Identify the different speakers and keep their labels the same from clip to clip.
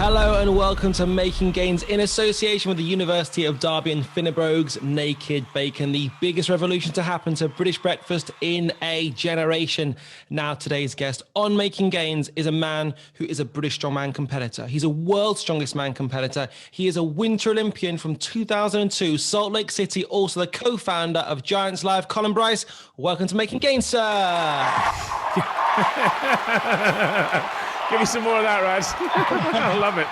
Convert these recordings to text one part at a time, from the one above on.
Speaker 1: Hello and welcome to Making Gains in association with the University of Derby and Finnebrogue's Naked Bacon, the biggest revolution to happen to British breakfast in a generation. Now, today's guest on Making Gains is a man who is a British strongman competitor. He's a world's strongest man competitor. He is a Winter Olympian from 2002, Salt Lake City, also the co-founder of Giants Live. Colin Bryce, welcome to Making Gains, sir.
Speaker 2: Give me some more of that, Radzi. I love it.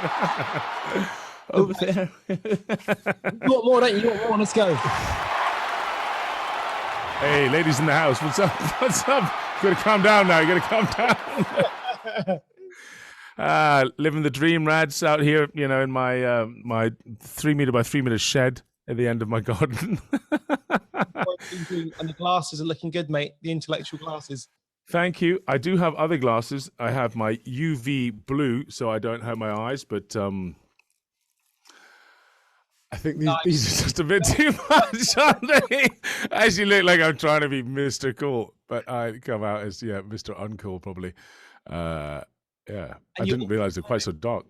Speaker 2: Over there.
Speaker 1: You want more, don't you? You want more? Let's go.
Speaker 2: Hey, ladies in the house, what's up? What's up? You gotta calm down now. You gotta calm down. Living the dream, Rads, out here, you know, in my my 3 meter by 3 meter shed at the end of my garden.
Speaker 1: And the glasses are looking good, mate. The intellectual glasses.
Speaker 2: Thank you. I do have other glasses. I have my UV blue, so I don't hurt my eyes, but I think these are just a bit too much, aren't they? I actually look like I'm trying to be Mr. Cool, but I come out as, Mr. Uncool, probably. I didn't realize they're quite so dark.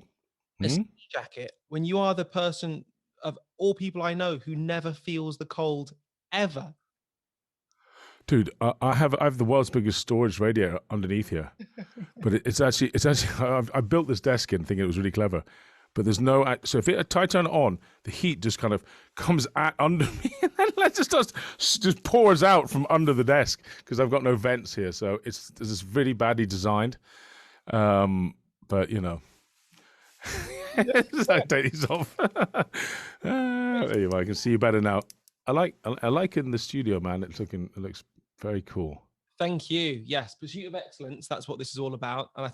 Speaker 1: A ski jacket, when you are the person of all people I know who never feels the cold, ever.
Speaker 2: Dude, I have the world's biggest storage radiator underneath here, but it's actually I built this desk in thinking it was really clever, but there's no, so if I turn it on, the heat just kind of comes under me and then it just pours out from under the desk because I've got no vents here, so this is really badly designed, but you know. I take these off. There you are. I can see you better now. I like it in the studio, man. It looks very cool.
Speaker 1: Thank you. Yes, pursuit of excellence. That's what this is all about. And I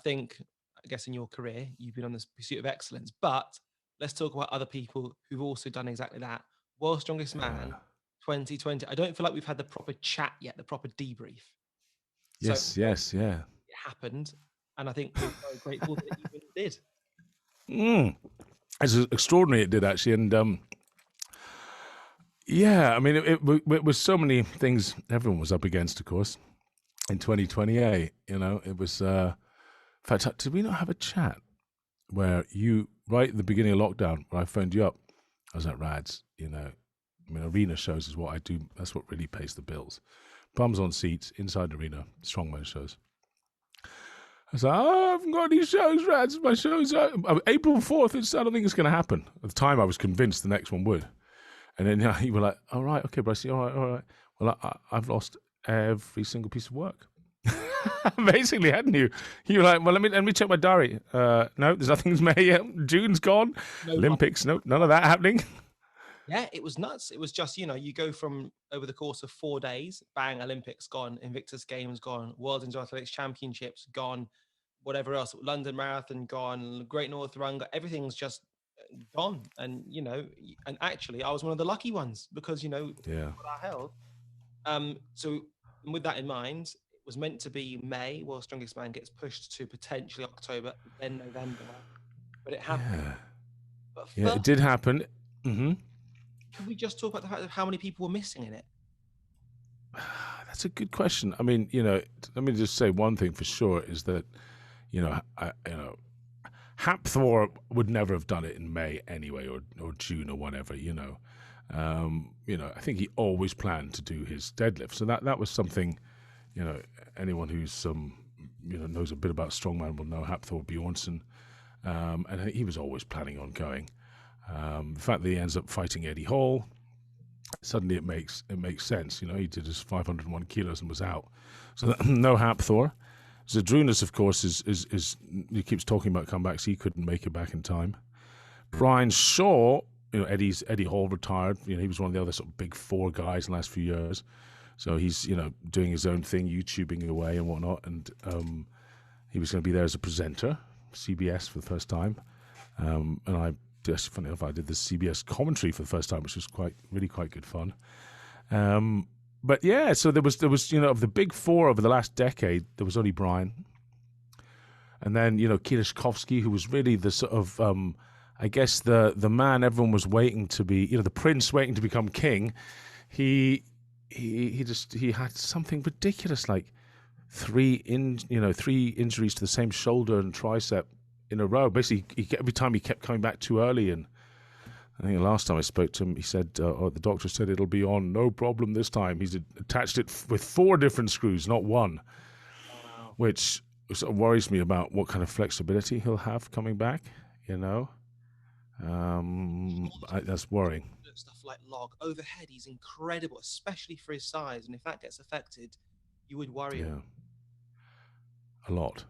Speaker 1: guess in your career, you've been on this pursuit of excellence. But let's talk about other people who've also done exactly that. World's Strongest Man, 2020. I don't feel like we've had the proper chat yet, the proper debrief.
Speaker 2: Yes. It
Speaker 1: happened. And I think we're very grateful that you really did.
Speaker 2: It's extraordinary it did, actually. And I mean, it was so many things everyone was up against, of course, in 2020. You know, it was, in fact, did we not have a chat where you, right at the beginning of lockdown, when I phoned you up, I was like, Rads, you know, I mean, arena shows is what I do. That's what really pays the bills. Bums on seats, inside arena, strongman shows. I was like, I haven't got any shows, Rads. My show's April 4th. I don't think it's going to happen. At the time, I was convinced the next one would. And then you were like, all right, okay, Bryce, all right. Well, I've lost every single piece of work. Basically, hadn't you? You were like, well, let me check my diary. No, there's nothing's May yet. June's gone. No, Olympics, no, none of that happening.
Speaker 1: Yeah, it was nuts. It was just, you go from over the course of 4 days, bang, Olympics gone, Invictus Games gone, World Indoor Athletics Championships gone, whatever else, London Marathon gone, Great North Run, everything's just gone. And and actually I was one of the lucky ones because what I held. So with that in mind, it was meant to be May. World's Strongest Man gets pushed to potentially October, then November, but it happened. But
Speaker 2: it did happen.
Speaker 1: Can we just talk about the fact of how many people were missing in it?
Speaker 2: That's a good question. I mean, let me just say one thing for sure is that Hapthor would never have done it in May anyway, or June or whatever. I think he always planned to do his deadlift, so that was something. Anyone who's knows a bit about strongman will know Hapthor Bjornsson, and he was always planning on going. The fact that he ends up fighting Eddie Hall, suddenly it makes sense. He did his 501 kilos and was out, so no Hapthor. Zadrunas, of course, is he keeps talking about comebacks. He couldn't make it back in time. Brian Shaw, Eddie Hall retired. He was one of the other sort of big four guys in the last few years. So he's doing his own thing, YouTubing away and whatnot. And he was going to be there as a presenter, CBS for the first time. And funny enough, I did the CBS commentary for the first time, which was really quite good fun. But yeah, so there was of the big four over the last decade, there was only Brian. And then, Kielishkovsky, who was really the sort of, I guess, the man everyone was waiting to be, the prince waiting to become king. He had something ridiculous, like three injuries to the same shoulder and tricep in a row. Basically, every time he kept coming back too early. And I think the last time I spoke to him, he said, the doctor said it'll be on, no problem this time. He's attached it with 4 different screws, not one,
Speaker 1: Wow.
Speaker 2: which sort of worries me about what kind of flexibility he'll have coming back, that's worrying.
Speaker 1: Stuff like log overhead, he's incredible, especially for his size. And if that gets affected, you would worry.
Speaker 2: Yeah, a lot.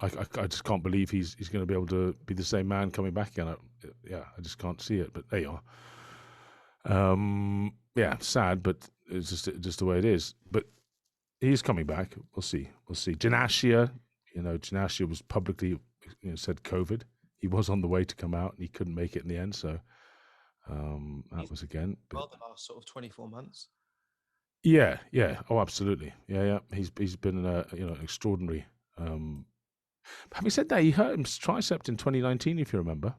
Speaker 2: I just can't believe he's going to be able to be the same man coming back again. I just can't see it. But there you are. Yeah, sad, but it's just the way it is. But he's coming back. We'll see. Gymnasia, Gymnasia was publicly said COVID. He was on the way to come out and he couldn't make it in the end. So that was again.
Speaker 1: Well, the last sort of 24 months.
Speaker 2: Yeah. Oh, absolutely. Yeah. He's been extraordinary. Having said that, he hurt his tricep in 2019, if you remember.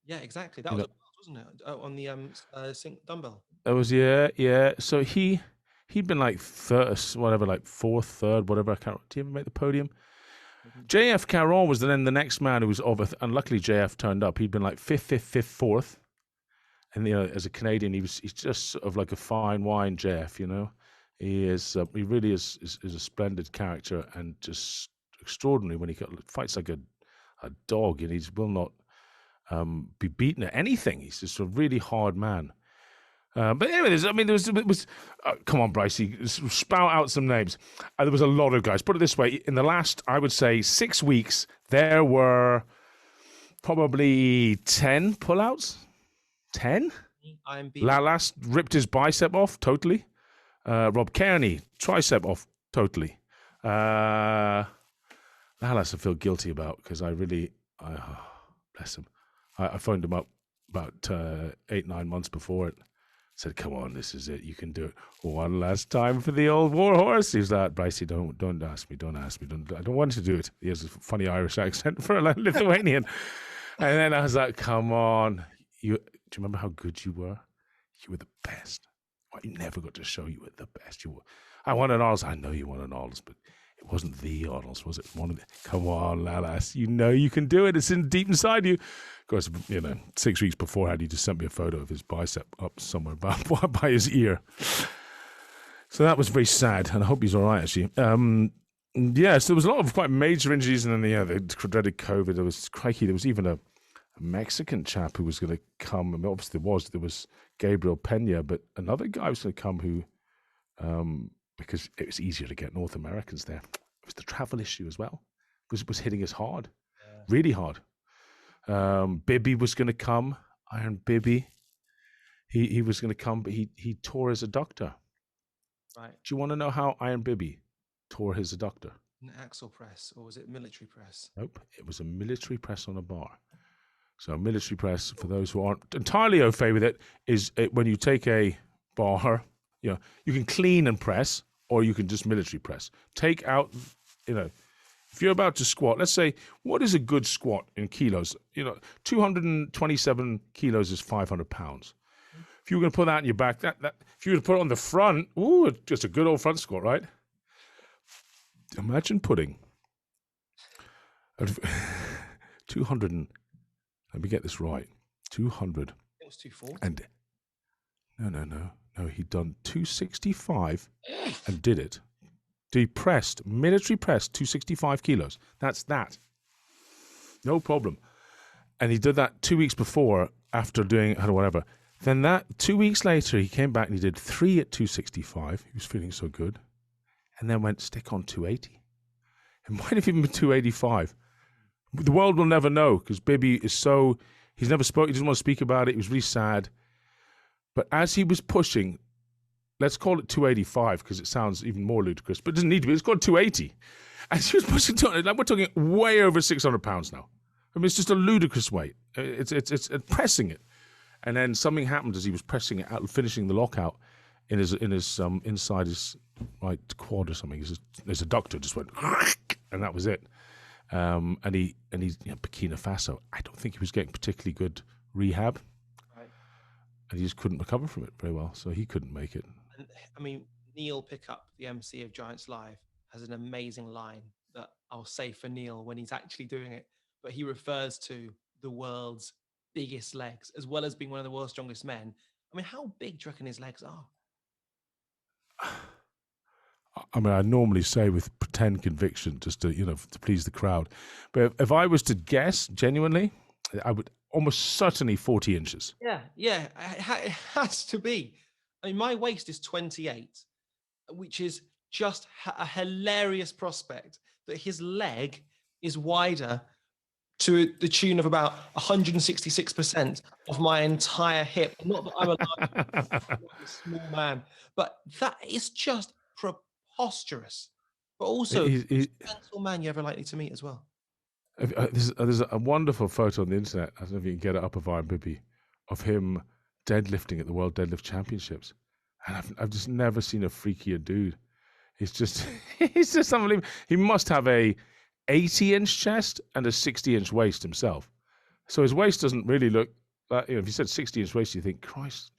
Speaker 1: Yeah, exactly. That was wasn't it? On the sink dumbbell.
Speaker 2: That was yeah. So he'd been like fourth, third, whatever. I can't. Did he ever make the podium? JF Caron was then the next man who was unluckily JF turned up. He'd been like fifth, fourth, and as a Canadian, he's just sort of like a fine wine. JF, he really is a splendid character and just extraordinary when he fights like a dog, and he will not be beaten at anything. He's just a really hard man. But anyway, there was come on, Brycey, spout out some names. There was a lot of guys. Put it this way: in the last, I would say, 6 weeks, there were probably 10 pullouts. 10. Lalas ripped his bicep off totally. Rob Kearney tricep off totally. Lalas I feel guilty about because bless him. I phoned him up about 8-9 months before it. Said, "Come on, this is it. You can do it one last time for the old war horse." He's like, "Brycey, don't ask me. I don't want to do it." He has a funny Irish accent for a Lithuanian. And then I was like, "Come on, do you remember how good you were? You were the best. Well, you never got to show you were the best. You were. I won an Arnold's. I know you won an Arnold's, but it wasn't the Arnold's, was it? One of the. Come on, Lalas. You know you can do it. It's deep inside you." Of course, 6 weeks beforehand, he just sent me a photo of his bicep up somewhere by his ear. So that was very sad, and I hope he's all right, actually. So there was a lot of quite major injuries, and then the dreaded COVID. There was even a Mexican chap who was going to come. I mean, obviously there was Gabriel Pena, but another guy was going to come who, because it was easier to get North Americans there. It was the travel issue as well. It was hitting us hard, really hard. Biby was going to come, Iron Biby. He was going to come, but he tore his adductor.
Speaker 1: Right.
Speaker 2: Do you want to know how Iron Biby tore his adductor?
Speaker 1: An axle press, or was it military press?
Speaker 2: Nope, it was a military press on a bar. So a military press, for those who aren't entirely au fait with it, is when you take a bar, you can clean and press, or you can just military press. Take out, if you're about to squat, let's say, what is a good squat in kilos? 227 kilos is 500 pounds. If you were going to put that in your back, that if you were to put it on the front, just a good old front squat, right? Imagine putting 200 and, let me get this right, 200.
Speaker 1: It was 240.
Speaker 2: And no, he'd done 265 and did it. He military pressed 265 kilos. That's that. No problem. And he did that 2 weeks before, after doing whatever. Then 2 weeks later, he came back and he did 3 at 265. He was feeling so good. And then went stick on 280. It might have even been 285. The world will never know because Biby is he's never spoke. He doesn't want to speak about it. He was really sad. But as he was pushing, let's call it 285 because it sounds even more ludicrous, but it doesn't need to be. It's called 280. And she was pushing, we're talking way over 600 pounds now. I mean, it's just a ludicrous weight. It's pressing it. And then something happened as he was pressing it out, finishing the lockout in his inside his right quad or something. His adductor just went, and that was it. And he's Burkina Faso. I don't think he was getting particularly good rehab. Right. And he just couldn't recover from it very well, so he couldn't make it.
Speaker 1: And, I mean, Neil Pickup, the MC of Giants Live, has an amazing line that I'll say for Neil when he's actually doing it. but he refers to the world's biggest legs, as well as being one of the world's strongest men. I mean, how big do you reckon his legs are?
Speaker 2: I mean, I normally say with pretend conviction, just to to please the crowd. But if I was to guess, genuinely, I would almost certainly 40 inches.
Speaker 1: Yeah, it has to be. I mean, my waist is 28, which is just a hilarious prospect that his leg is wider to the tune of about 166% of my entire hip. Not that I'm a small man, but that is just preposterous. But also,
Speaker 2: He's,
Speaker 1: the most gentle man you're ever likely to meet as well.
Speaker 2: there's a wonderful photo on the internet. I don't know if you can get it up of Iron Biby, of him deadlifting at the World Deadlift Championships, and I've just never seen a freakier dude. He's just unbelievable. He must have a 80-inch chest and a 60-inch waist himself. So his waist doesn't really look like, if you said 60-inch waist, you think, Christ,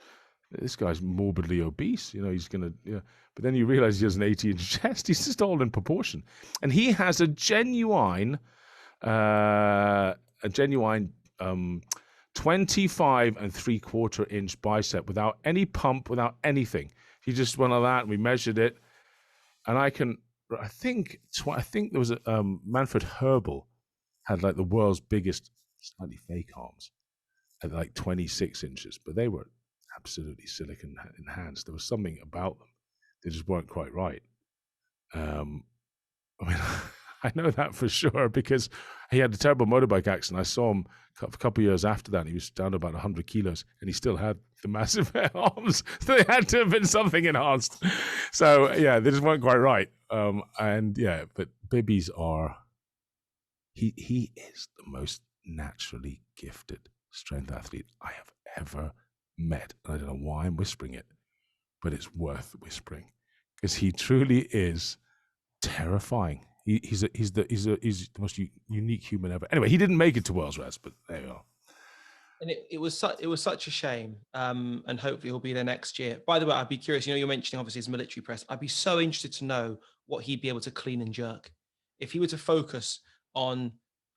Speaker 2: this guy's morbidly obese. He's going to, but then you realize he has an 80-inch chest. He's just all in proportion. And he has a genuine 25 3/4-inch bicep without any pump, without anything. He just went like that, and we measured it. And I think there was a Manfred Herbal had like the world's biggest, slightly fake arms at like 26 inches, but they were absolutely silicon enhanced. There was something about them; they just weren't quite right. I mean, I know that for sure because he had a terrible motorbike accident. I saw him a couple of years after that. And he was down to about 100 kilos, and he still had the massive arms. So they had to have been something enhanced. So yeah, they just weren't quite right. But Biby's are. He is the most naturally gifted strength athlete I have ever met. And I don't know why I'm whispering it, but it's worth whispering because he truly is terrifying. He's the most unique human ever. Anyway, he didn't make it to World's Rest, but there you are.
Speaker 1: And it was such a shame. And hopefully he'll be there next year. By the way, I'd be curious. You're mentioning obviously his military press. I'd be so interested to know what he'd be able to clean and jerk if he were to focus on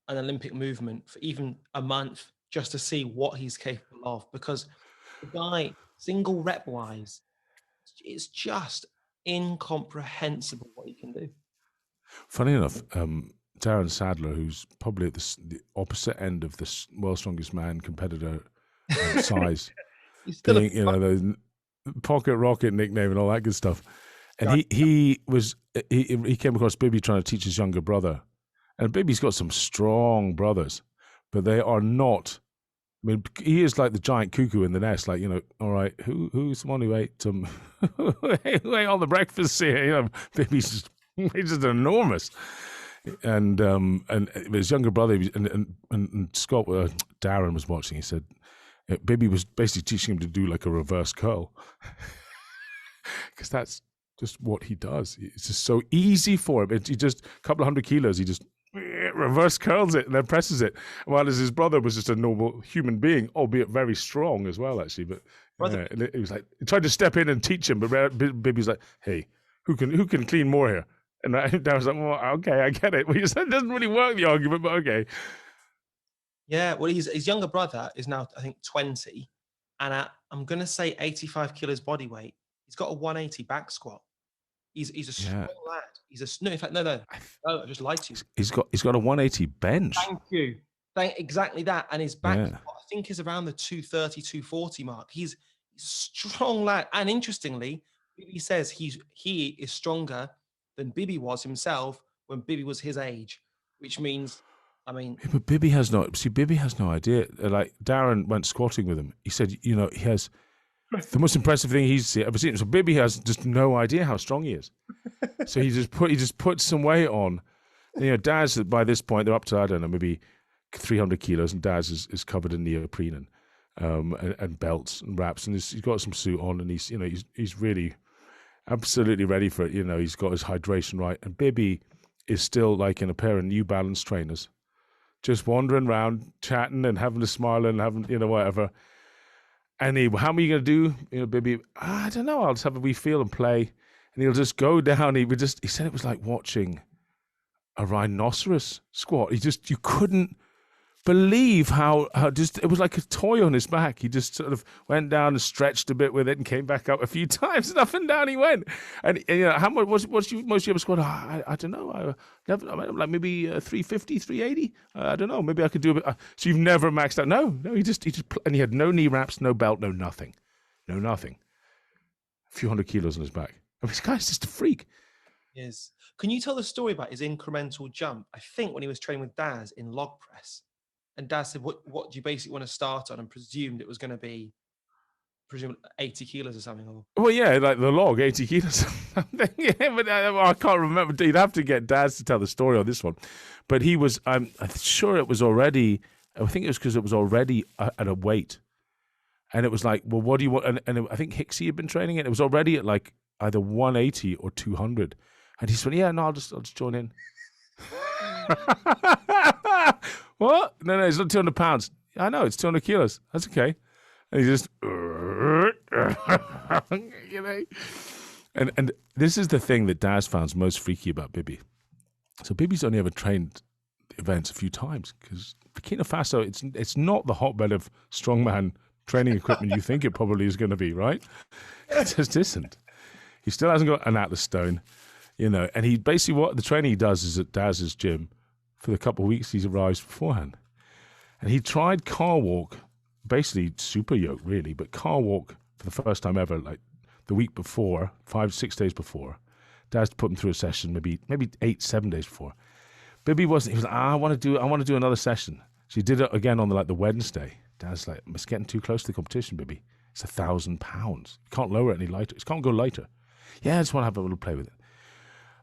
Speaker 1: an Olympic movement for even a month, just to see what he's capable of. Because the guy, single rep wise, it's just incomprehensible what he can do.
Speaker 2: Funny enough, Darren Sadler, who's probably at the opposite end of the world's strongest man competitor size,
Speaker 1: He's still
Speaker 2: being, the pocket rocket nickname and all that good stuff. And he came across Biby trying to teach his younger brother. And Biby's got some strong brothers, but they are not. I mean, he is like the giant cuckoo in the nest. Like, all right, who's the one who ate who ate all the breakfast here? Biby's he's just enormous. And his younger brother and Scott, Darren was watching. He said Biby was basically teaching him to do like a reverse curl because that's just what he does. It's just so easy for him. He just a couple of 100 kilos. He just reverse curls it and then presses it. While his brother was just a normal human being, albeit very strong as well, actually. But it was like he tried to step in and teach him, but Biby's like, "Hey, who can clean more here?" And Darren was like, "Well, okay, I get it." Well, you said it doesn't really work the argument, but okay.
Speaker 1: Yeah, well, his younger brother is now, I think, 20, and at, I'm going to say 85 kilos body weight. He's got a 180 back squat. He's a strong lad. No, I just lied to you.
Speaker 2: He's got a 180 bench.
Speaker 1: Thank you. Exactly that. And his back squat, I think, is around the 230, 240 mark. He's a strong lad. And interestingly, Biby says he is stronger than Biby was himself when Biby was his age, which means,
Speaker 2: but Biby has no idea. Like Darren went squatting with him. He said, he has the most impressive thing he's ever seen. So Biby has just no idea how strong he is. So he just puts some weight on. And, Daz, by this point, they're up to, I don't know, maybe 300 kilos, and Daz is covered in neoprene and belts and wraps, and he's got some suit on, and he's really absolutely ready for it. He's got his hydration right, and Biby is still like in a pair of New Balance trainers, just wandering around, chatting and having a smile and having, whatever. And how are you going to do, Biby? I don't know. I'll just have a wee feel and play. And he'll just go down. He said it was like watching a rhinoceros squat. You couldn't believe how just it was like a toy on his back. He just sort of went down and stretched a bit with it and came back up a few times, and up and down he went. And you know, how much what's you most you ever squat? I don't know. Like maybe 350, 380. I don't know. Maybe I could do a bit. So you've never maxed out? No. He just and he had no knee wraps, no belt, no nothing. A few hundred kilos on his back. I mean, this guy's just a freak.
Speaker 1: Yes. Can you tell the story about his incremental jump? I think when he was training with Daz in log press, and Daz said, what do you basically want to start on? And presumed it was going to be 80 kilos or something. Or...
Speaker 2: Well, yeah, like the log, 80 kilos. Yeah, but I can't remember. You'd have to get Daz to tell the story on this one. But he was, I'm sure it was already, I think it was because it was already at a weight. And it was like, well, what do you want? And I think Hicksy had been training it. It was already at like either 180 or 200. And he said, yeah, no, I'll just join in. What? No, it's not 200 pounds. I know, it's 200 kilos. That's okay. And he just, you know. And this is the thing that Daz found most freaky about Biby. So Biby's only ever trained events a few times because Burkina Faso, it's not the hotbed of strongman training equipment you think it probably is going to be, right? It just isn't. He still hasn't got an Atlas stone, you know. And he basically, what the training he does is at Daz's gym for the couple of weeks he's arrived beforehand. And he tried car walk, basically super yoke really, but car walk for the first time ever, like the week before, 5-6 days before. Daz put him through a session, maybe 8-7 days before. Biby wasn't. He was like, I want to do another session. So he did it again on the Wednesday. Daz's like, it's getting too close to the competition, Biby. It's 1,000 pounds. You can't lower it any lighter. It can't go lighter. Yeah, I just want to have a little play with it.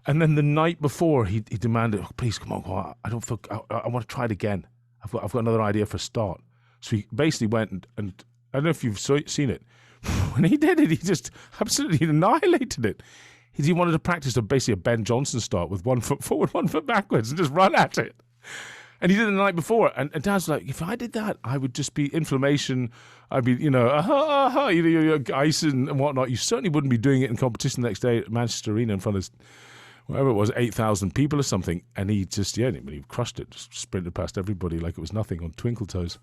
Speaker 2: And then the night before, he demanded, oh, please, come on, I don't feel, I want to try it again. I've got another idea for a start. So he basically went and I don't know if you've seen it. When he did it, he just absolutely annihilated it. He wanted to practice basically a Ben Johnson start with 1 foot forward, 1 foot backwards, and just run at it. And he did it the night before. And Dad's like, if I did that, I would just be inflammation. I'd be, you know, you're ice and whatnot. You certainly wouldn't be doing it in competition the next day at Manchester Arena in front of, whatever it was, 8,000 people or something. And he just, he crushed it, just sprinted past everybody like it was nothing on twinkle toes.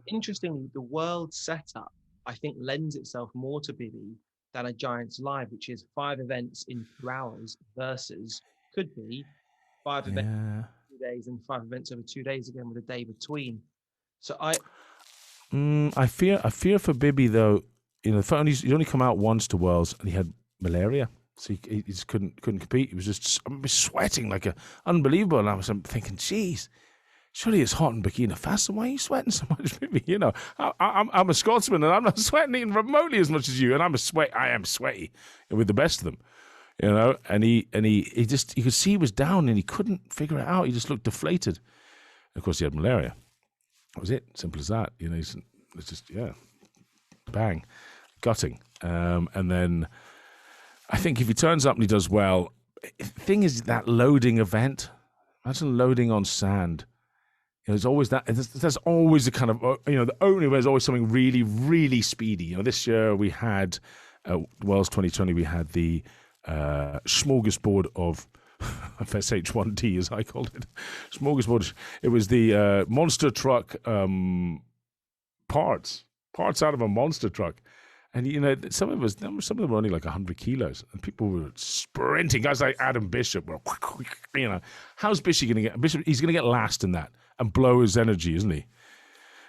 Speaker 1: Interestingly, the world setup, I think, lends itself more to Biby than a Giants Live, which is 5 events in 2 hours versus could be 5 events in 2 days and 5 events over 2 days again with a day between. So I fear for Biby though. You know, he's only come out once to Worlds and he had malaria, so he just couldn't compete. He was just sweating like unbelievable, and I was thinking, geez. Surely it's hot in Burkina Faso. Why are you sweating so much, Biby? You know, I'm a Scotsman and I'm not sweating even remotely as much as you. And I am sweaty with the best of them, you know. And he just, you could see he was down and he couldn't figure it out. He just looked deflated. Of course, he had malaria. That was it. Simple as that. You know, it's just, bang, gutting. And then I think if he turns up and he does well, the thing is that loading event, imagine loading on sand. There's always that. There's always a kind of, the only way is always something really, really speedy. You know, this year we had, Worlds 2020, we had the smorgasbord of FSH1T, as I called it. Smorgasbord. It was the monster truck parts out of a monster truck. And, you know, some of them were only like 100 kilos. And people were sprinting. Guys like Adam Bishop were, you know, how's Bishop going to get? Bishop, he's going to get last in that and blow his energy, isn't he?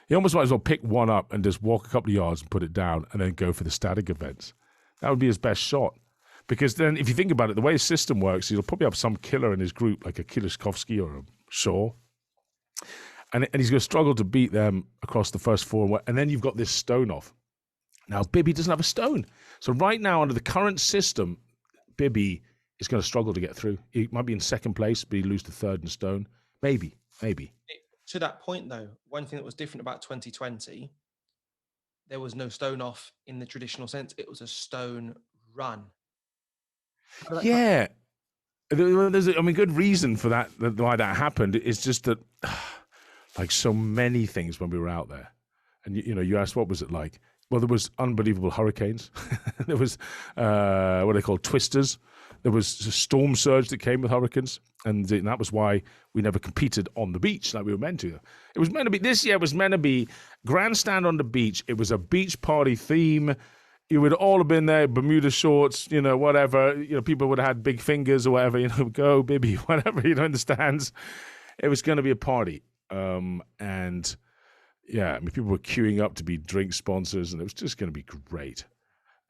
Speaker 1: He almost might as well pick one up and just walk a couple of yards and put it down and then go for the static events. That would be his best shot. Because then, if you think about it, the way his system works, he'll probably have some killer in his group, like a Kilishkovsky or a Shaw. And he's going to struggle to beat them across the first 4. And then you've got this stone off. Now, Biby doesn't have a stone. So right now, under the current system, Biby is going to struggle to get through. He might be in second place, but he'd lose to third in stone. Maybe. To that point, though, one thing that was different about 2020, there was no stone off in the traditional sense. It was a stone run.
Speaker 2: Yeah. There's good reason for that, why that happened. It's just that, like so many things when we were out there, and you asked, what was it like? Well, there was unbelievable hurricanes. There was what they call twisters. There was a storm surge that came with hurricanes, and that was why we never competed on the beach like we were meant to. It was meant to be, this year was meant to be grandstand on the beach. It was a beach party theme. You would all have been there, Bermuda shorts, whatever. People would have had big fingers or whatever, go, Biby, whatever, in the stands. It was going to be a party. And yeah, people were queuing up to be drink sponsors, and it was just going to be great.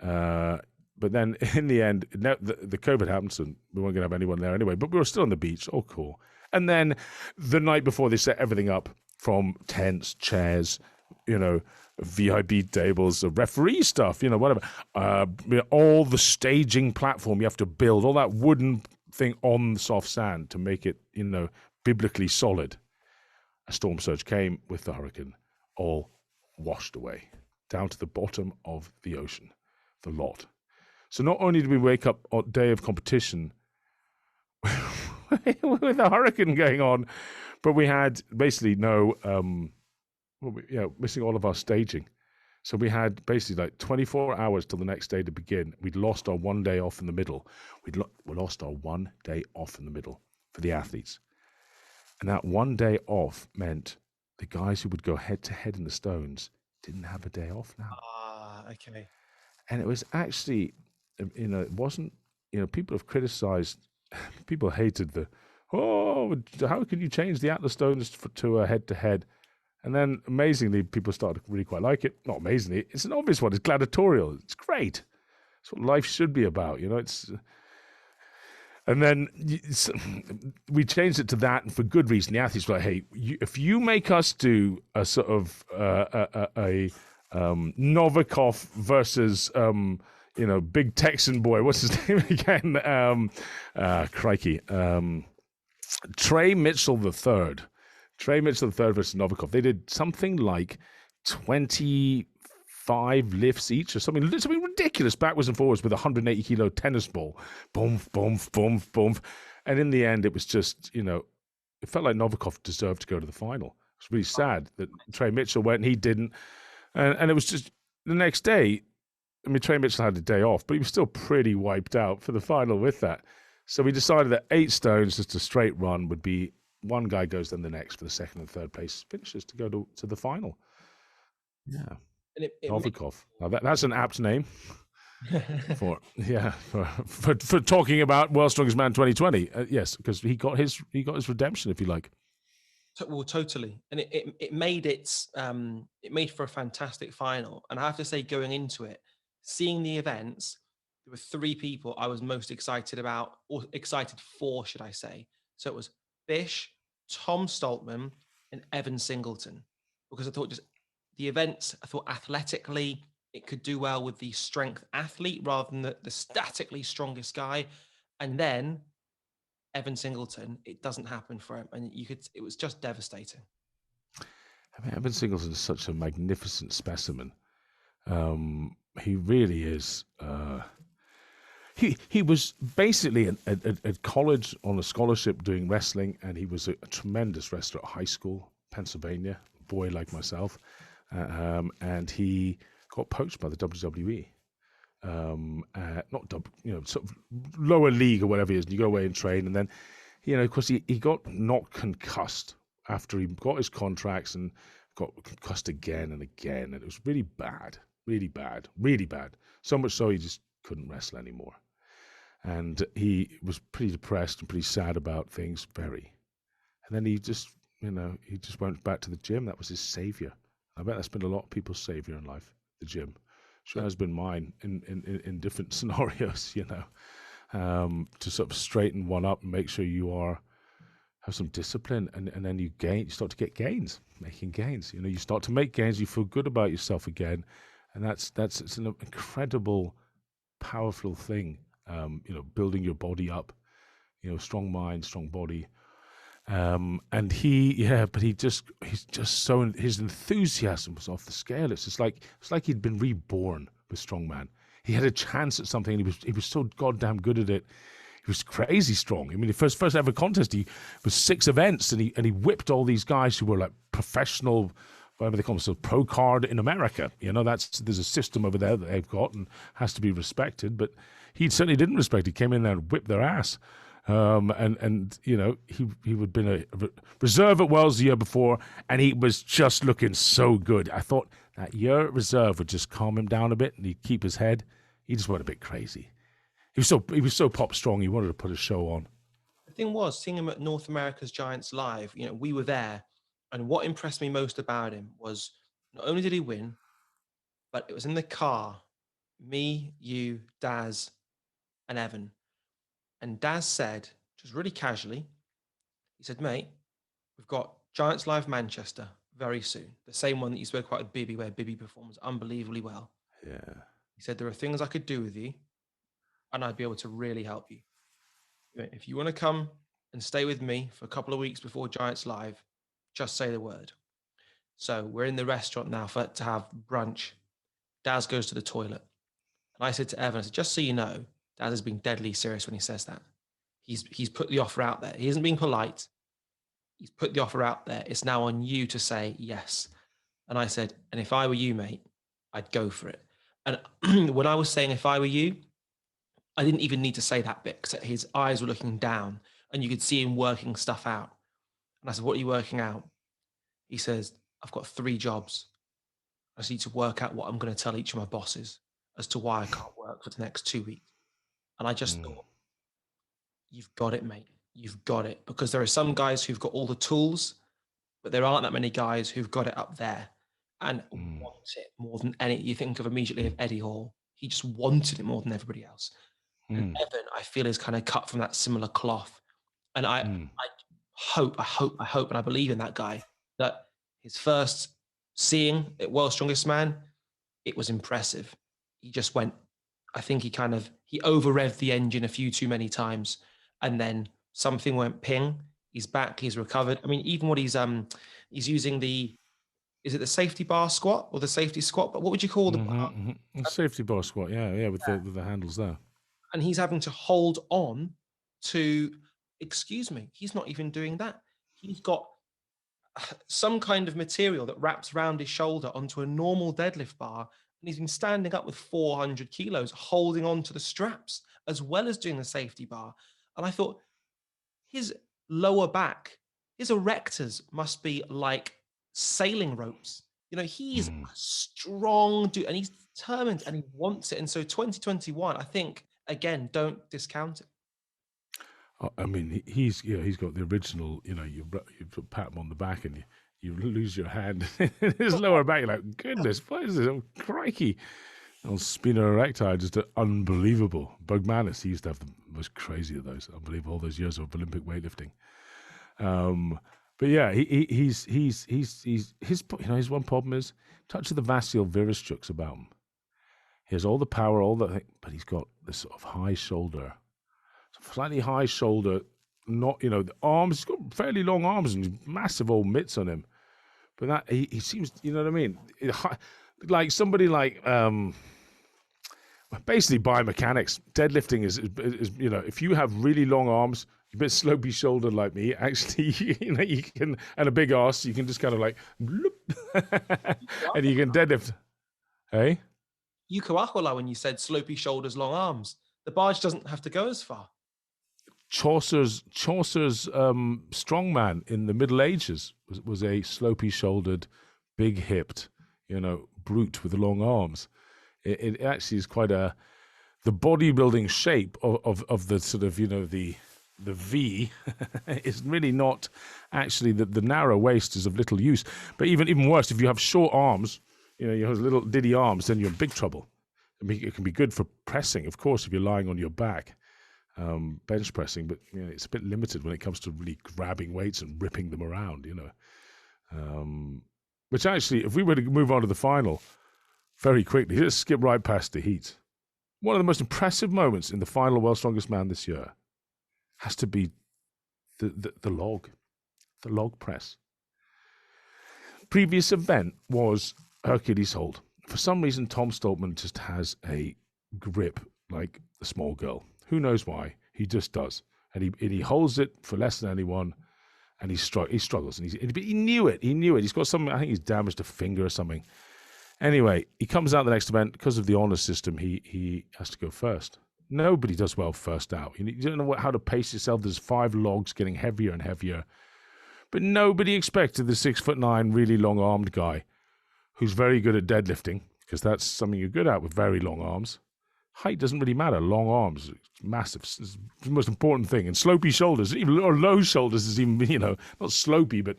Speaker 2: But then in the end, the COVID happened, so we weren't going to have anyone there anyway, but we were still on the beach. Oh, cool. And then the night before, they set everything up from tents, chairs, VIP tables, referee stuff, whatever. All the staging platform you have to build, all that wooden thing on the soft sand to make it, biblically solid. A storm surge came with the hurricane, all washed away, down to the bottom of the ocean, the lot. So not only did we wake up on day of competition with a hurricane going on, but we had basically missing all of our staging. So we had basically like 24 hours till the next day to begin. We'd lost our 1 day off in the middle. We lost our 1 day off in the middle for the athletes. And that 1 day off meant the guys who would go head-to-head in the stones didn't have a day off now.
Speaker 1: Okay.
Speaker 2: And it was actually, it wasn't, people have criticized, people hated how can you change the Atlas stones to a head-to-head? And then, amazingly, people started to really quite like it. Not amazingly, it's an obvious one. It's gladiatorial. It's great. It's what life should be about, it's... And then we changed it to that, and for good reason. The athletes were like, hey, if you make us do a sort of Novikov versus, big Texan boy, what's his name again? Crikey. Trey Mitchell III. Trey Mitchell III versus Novikov. They did something like 25 lifts each or something ridiculous, backwards and forwards with a 180-kilo tennis ball. Boom, boom, boom, boom. And in the end, it was just, it felt like Novikov deserved to go to the final. It's really sad that Trey Mitchell went and he didn't. And it was just the next day, Trey Mitchell had a day off, but he was still pretty wiped out for the final with that. So we decided that 8 stones, just a straight run, would be one guy goes, then the next for the second and third place finishes to go to the final. Yeah. Novikov. Now that's an apt name for talking about World's Strongest Man 2020. Yes, because he got his redemption, if you like.
Speaker 1: Well, totally, and it made for a fantastic final. And I have to say, going into it, seeing the events, there were 3 people I was most excited about, or excited for, should I say? So it was Bish, Tom Stoltman, and Evan Singleton, because I thought just the events, I thought athletically, it could do well with the strength athlete rather than the statically strongest guy. And then Evan Singleton, it doesn't happen for him. And it was just devastating.
Speaker 2: Evan Singleton is such a magnificent specimen. He really is. He was basically at college on a scholarship doing wrestling, and he was a tremendous wrestler at high school, Pennsylvania, boy like myself. And he got poached by the WWE. Sort of lower league or whatever it is, and you go away and train, and then, of course, he got not concussed after he got his contracts and got concussed again and again, and it was really bad, really bad, really bad. So much so he just couldn't wrestle anymore. And he was pretty depressed and pretty sad about things, very. And then he just went back to the gym. That was his savior. I bet that's been a lot of people's savior in life, the gym. Sure has been mine in different scenarios, to sort of straighten one up and make sure you have some discipline, and then you start to get gains, making gains. You start to make gains, you feel good about yourself again, and it's an incredible, powerful thing. Building your body up, strong mind, strong body. And he's just so, his enthusiasm was off the scale. It's like he'd been reborn with strongman. He had a chance at something, and he was so goddamn good at it. He was crazy strong. The first ever contest, he was 6 events, and he whipped all these guys who were like professional whatever they call themselves, pro card in America. There's a system over there that they've got and has to be respected. But he certainly didn't respect it. He came in there and whipped their ass. He had been a reserve at Wells the year before, and he was just looking so good. I thought that year at reserve would just calm him down a bit, and he'd keep his head. He just went a bit crazy. He was so pop strong. He wanted to put a show on.
Speaker 1: The thing was, seeing him at North America's Giants live, we were there, and what impressed me most about him was not only did he win, but it was in the car, me, you, Daz, and Evan. And Daz said, just really casually, he said, mate, we've got Giants Live Manchester very soon. The same one that you spoke about with Biby, where Biby performs unbelievably well.
Speaker 2: Yeah.
Speaker 1: He said, there are things I could do with you, and I'd be able to really help you. If you want to come and stay with me for a couple of weeks before Giants Live, just say the word. So we're in the restaurant now to have brunch. Daz goes to the toilet. And I said to Evan, I said, just so you know, Daz has been deadly serious when he says that. He's put the offer out there. He isn't being polite. He's put the offer out there. It's now on you to say yes. And I said, and if I were you, mate, I'd go for it. And when I was saying if I were you, I didn't even need to say that bit because his eyes were looking down and you could see him working stuff out. And I said, what are you working out? He says, I've got 3 jobs. I just need to work out what I'm going to tell each of my bosses as to why I can't work for the next 2 weeks. And I just thought, you've got it, mate. You've got it. Because there are some guys who've got all the tools, but there aren't that many guys who've got it up there and want it more than any. You think of immediately of Eddie Hall. He just wanted it more than everybody else. And Evan, I feel, is kind of cut from that similar cloth. And I hope, and I believe in that guy, that his first seeing at World's Strongest Man, it was impressive. He just went, I think he over-revved the engine a few too many times. And then something went ping. He's back. He's recovered. I mean, even what he's using is it the safety bar squat or the safety squat? But what would you call the bar?
Speaker 2: Safety bar squat. Yeah. With the handles there.
Speaker 1: And he's having to hold on to, excuse me, he's not even doing that. He's got some kind of material that wraps around his shoulder onto a normal deadlift bar. And he's been standing up with 400 kilos, holding on to the straps, as well as doing the safety bar. And I thought, his lower back, his erectors must be like sailing ropes. He's a strong dude, and he's determined, and he wants it. And so 2021, I think, again, don't discount it.
Speaker 2: I mean, he's got the original, you pat him on the back and you lose your hand in his lower back. You're like, goodness, what is this? Oh, crikey. On Spina Erecti, just unbelievable. Bugmanis, he used to have the most crazy of those. Unbelievable, all those years of Olympic weightlifting. But yeah, he's his one problem is touch of the Vasil Virischuk's about him. He has all the power, but he's got this sort of high shoulder, slightly high shoulder. Not the arms. He's got fairly long arms and massive old mitts on him. But that he seems, you know what I mean, like somebody like basically biomechanics. Deadlifting is if you have really long arms, a bit slopey shouldered like me, actually, you can, and a big ass, you can just kind of like, and you can deadlift. Hey.
Speaker 1: Yuko Ahola, when you said slopey shoulders, long arms, the barge doesn't have to go as far.
Speaker 2: Chaucer's strongman in the Middle Ages was a slopey shouldered, big hipped, brute with long arms. It actually is quite the bodybuilding shape of the sort of the V is really not actually the narrow waist is of little use. But even worse, if you have short arms. You have little diddy arms, then you're in big trouble. I mean, it can be good for pressing, of course, if you're lying on your back, bench pressing, but it's a bit limited when it comes to really grabbing weights and ripping them around, Which actually, if we were to move on to the final very quickly, let's skip right past the heat. One of the most impressive moments in the final of World's Strongest Man this year has to be the log press. Previous event was Hercules hold. For some reason, Tom Stoltman just has a grip like a small girl. Who knows why? He just does. And he holds it for less than anyone. and he struggles, and but he knew it. He knew it. He's got something. I think he's damaged a finger or something. Anyway, he comes out the next event because of the honor system. He has to go first. Nobody does well first out. You don't know how to pace yourself. There's 5 logs getting heavier and heavier, but nobody expected the 6'9", really long-armed guy, who's very good at deadlifting, because that's something you're good at with very long arms. Height doesn't really matter. Long arms, massive. It's the most important thing. And slopey shoulders, even or low shoulders is even, not slopey, but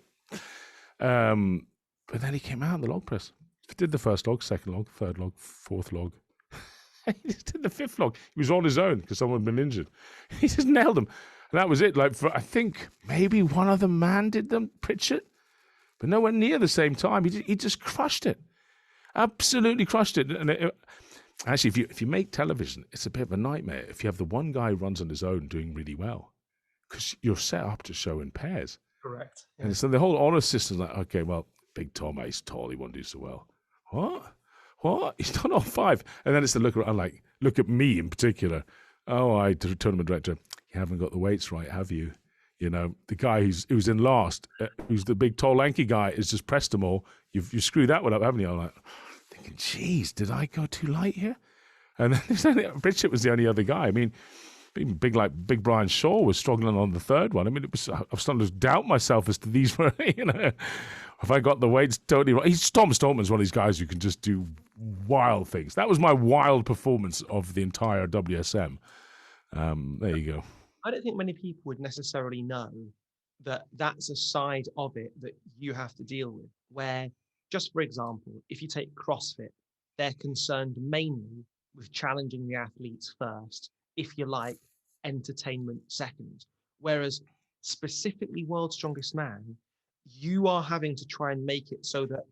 Speaker 2: then he came out in the log press. He did the first log, second log, third log, fourth log. He just did the 5th log. He was on his own because someone had been injured. He just nailed them. And that was it. I think maybe one other man did them, Pritchett, but nowhere near the same time. He just crushed it. Absolutely crushed it. And actually, if you make television, it's a bit of a nightmare if you have the one guy who runs on his own doing really well, because you're set up to show in pairs.
Speaker 1: Correct. Yeah.
Speaker 2: And so the whole honor system is like, okay, well, Big Tom, he's tall, he won't do so well. What? He's done all 5. And then it's the look around, like, look at me in particular. Oh, tournament director, you haven't got the weights right, have you? The guy who's in last, who's the big, tall, lanky guy, has just pressed them all. You've screwed that one up, haven't you? I'm like, thinking, geez, did I go too light here? And then Pritchett was the only other guy. I mean, being big like Big Brian Shaw was struggling on the 3rd one. I mean, I was starting to doubt myself as to these were, if I got the weights totally right. Tom Stoltman's one of these guys who can just do wild things. That was my wild performance of the entire WSM. There you go.
Speaker 1: I don't think many people would necessarily know that that's a side of it that you have to deal with, where, just for example, if you take CrossFit, they're concerned mainly with challenging the athletes first, if you like, entertainment second. Whereas specifically World's Strongest Man, you are having to try and make it so that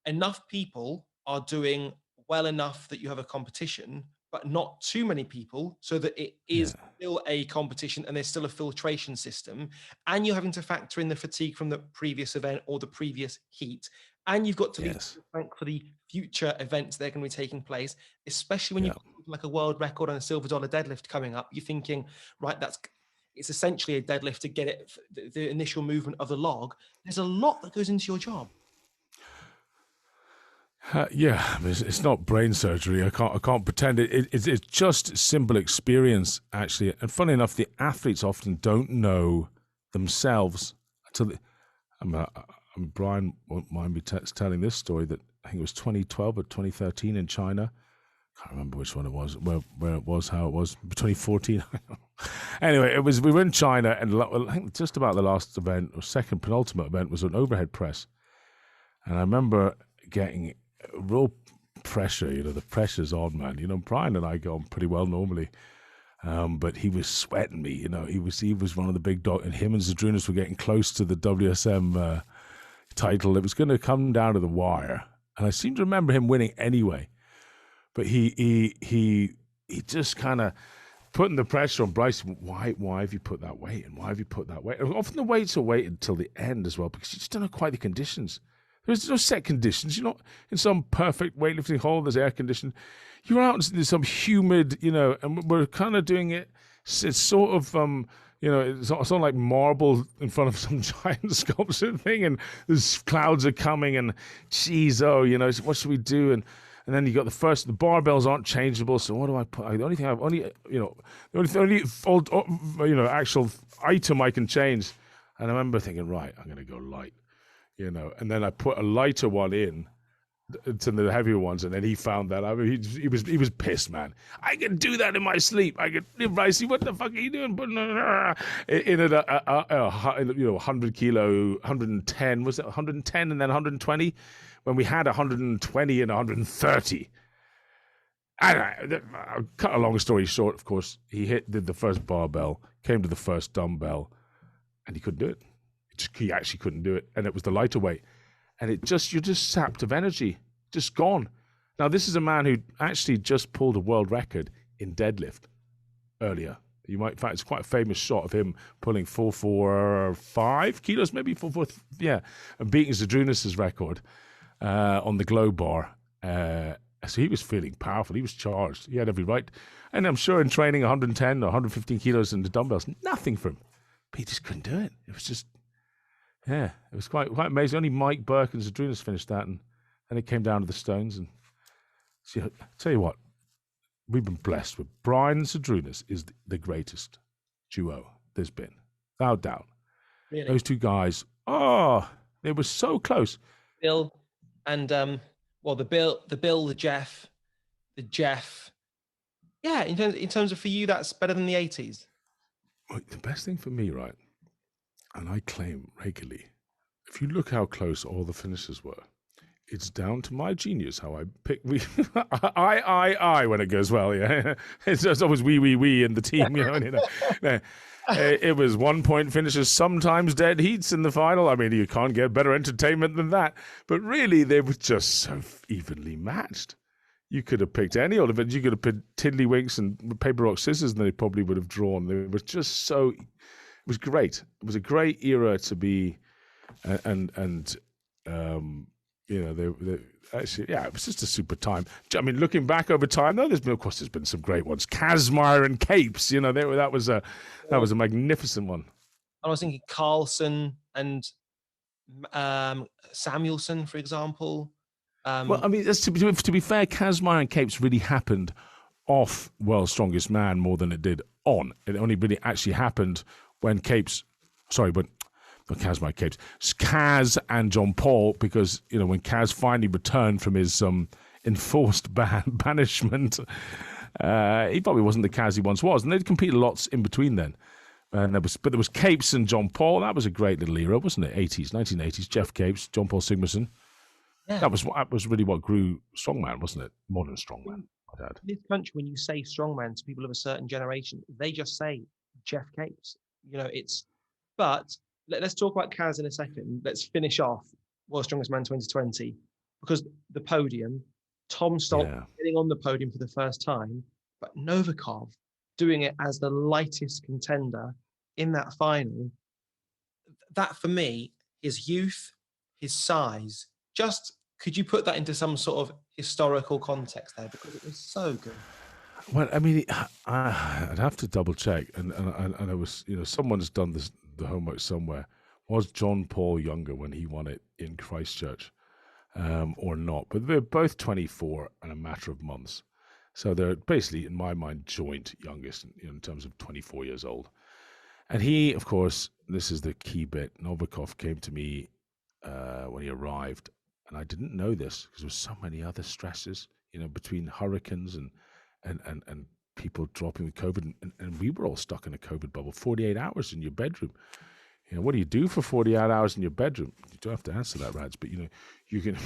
Speaker 1: enough people are doing well enough that you have a competition, but not too many people, so that it is still a competition and there's still a filtration system. And you're having to factor in the fatigue from the previous event or the previous heat. And you've got to be frank for the future events that are going to be taking place, especially when you've got like a world record on a silver dollar deadlift coming up. You're thinking, right, it's essentially a deadlift to get it, the initial movement of the log. There's a lot that goes into your job.
Speaker 2: It's not brain surgery. I can't pretend it's just simple experience, actually. And funny enough, the athletes often don't know themselves until Brian won't mind me telling this story, that I think it was 2012 or 2013 in China. Can't remember which one it was, where it was, how it was. 2014. Anyway, we were in China, and I think just about the last event, or second penultimate event, was an overhead press. And I remember getting real pressure. The pressure's on, man. Brian and I go on pretty well normally, but he was sweating me. He was one of the big dogs, and him and Zadrunas were getting close to the WSM title. It was going to come down to the wire, and I seem to remember him winning anyway. But he just kind of putting the pressure on Bryce. Why have you put that weight? And why have you put that weight? And often the weights are weighted until the end as well, because you just don't know quite the conditions. There's no set conditions. You're not in some perfect weightlifting hall. There's air conditioned. You're out in some humid, and we're kind of doing it. It's sort of, it's sort of like marble in front of some giant sculpture thing, and there's clouds are coming, and geez, what should we do? And then you got the barbells aren't changeable. So what do I put? The only thing actual item I can change. And I remember thinking, right, I'm going to go light. And then I put a lighter one in to the heavier ones, and then he found that. I mean, he was pissed, man. I can do that in my sleep. Bryce, what the fuck are you doing? Putting in a 100 kilo, 110, was it 110 and then 120? When we had 120 and 130. And I'll cut a long story short, of course, he did the first barbell, came to the first dumbbell, and he couldn't do it. He actually couldn't do it, and it was the lighter weight, and you're just sapped of energy, just gone. Now, this is a man who actually just pulled a world record in deadlift earlier. You might, in fact, it's quite a famous shot of him pulling 445 kilos, maybe 445, and beating Zadrunas' record on the glow bar. So he was feeling powerful. He was charged. He had every right, and I'm sure in training 110 or 115 kilos in the dumbbells, nothing for him. but he just couldn't do it. It was just, it was quite amazing. Only Mike Burke and Zadrunas finished that, and then it came down to the stones. And see, I tell you what, we've been blessed with Brian and Zadrunas is the greatest duo there's been, without doubt.
Speaker 1: Really?
Speaker 2: Those two guys, they were so close.
Speaker 1: Bill and the Jeff. Yeah, in terms of for you, that's better than the 80s.
Speaker 2: Well, the best thing for me, right, and I claim regularly, if you look how close all the finishers were, it's down to my genius how I pick. I when it goes well, yeah. It's always we in the team, you know. It was 1 point finishes, sometimes dead heats in the final. I mean, you can't get better entertainment than that. But really, they were just so evenly matched. You could have picked any of it. You could have picked Tiddlywinks and Paper, Rock, Scissors, and they probably would have drawn. They were just so. It was great. It was a great era to be, and you know, they actually, yeah, it was just a super time. I mean, looking back over time, though, there's been some great ones. Kazmaier and Capes, you know, that was a magnificent one.
Speaker 1: I was thinking Carlson and Samuelson, for example.
Speaker 2: Well, I mean, to be fair, Kazmaier and Capes really happened off World's Strongest Man more than it did on. It only really actually happened when Kazmaier, Capes, Kaz and John Paul, because, you know, when Kaz finally returned from his enforced banishment, he probably wasn't the Kaz he once was, and they'd competed lots in between then. And there was Capes and John Paul. That was a great little era, wasn't it? 1980s. Jeff Capes, John Paul Sigmarsson. Yeah. That was really what grew strongman, wasn't it? Modern strongman. My dad.
Speaker 1: In this country, when you say strongman to people of a certain generation, they just say Jeff Capes. You know, but let's talk about Kaz in a second. Let's finish off World's Strongest Man 2020, because the podium, Tom Stock getting on the podium for the first time, but Novikov doing it as the lightest contender in that final. That, for me, his youth, his size, just could you put that into some sort of historical context there, because it was so good.
Speaker 2: Well, I mean, I'd have to double check, and it was, you know, someone's done the homework somewhere. Was John Paul younger when he won it in Christchurch, or not? But they're both 24 and a matter of months, so they're basically, in my mind, joint youngest in terms of 24 years old. And he, of course, this is the key bit. Novikov came to me when he arrived, and I didn't know this because there was so many other stresses, you know, between hurricanes and people dropping with COVID, and we were all stuck in a COVID bubble, 48 hours in your bedroom. You know, what do you do for 48 hours in your bedroom? You don't have to answer that, Radz, but, you know, you can.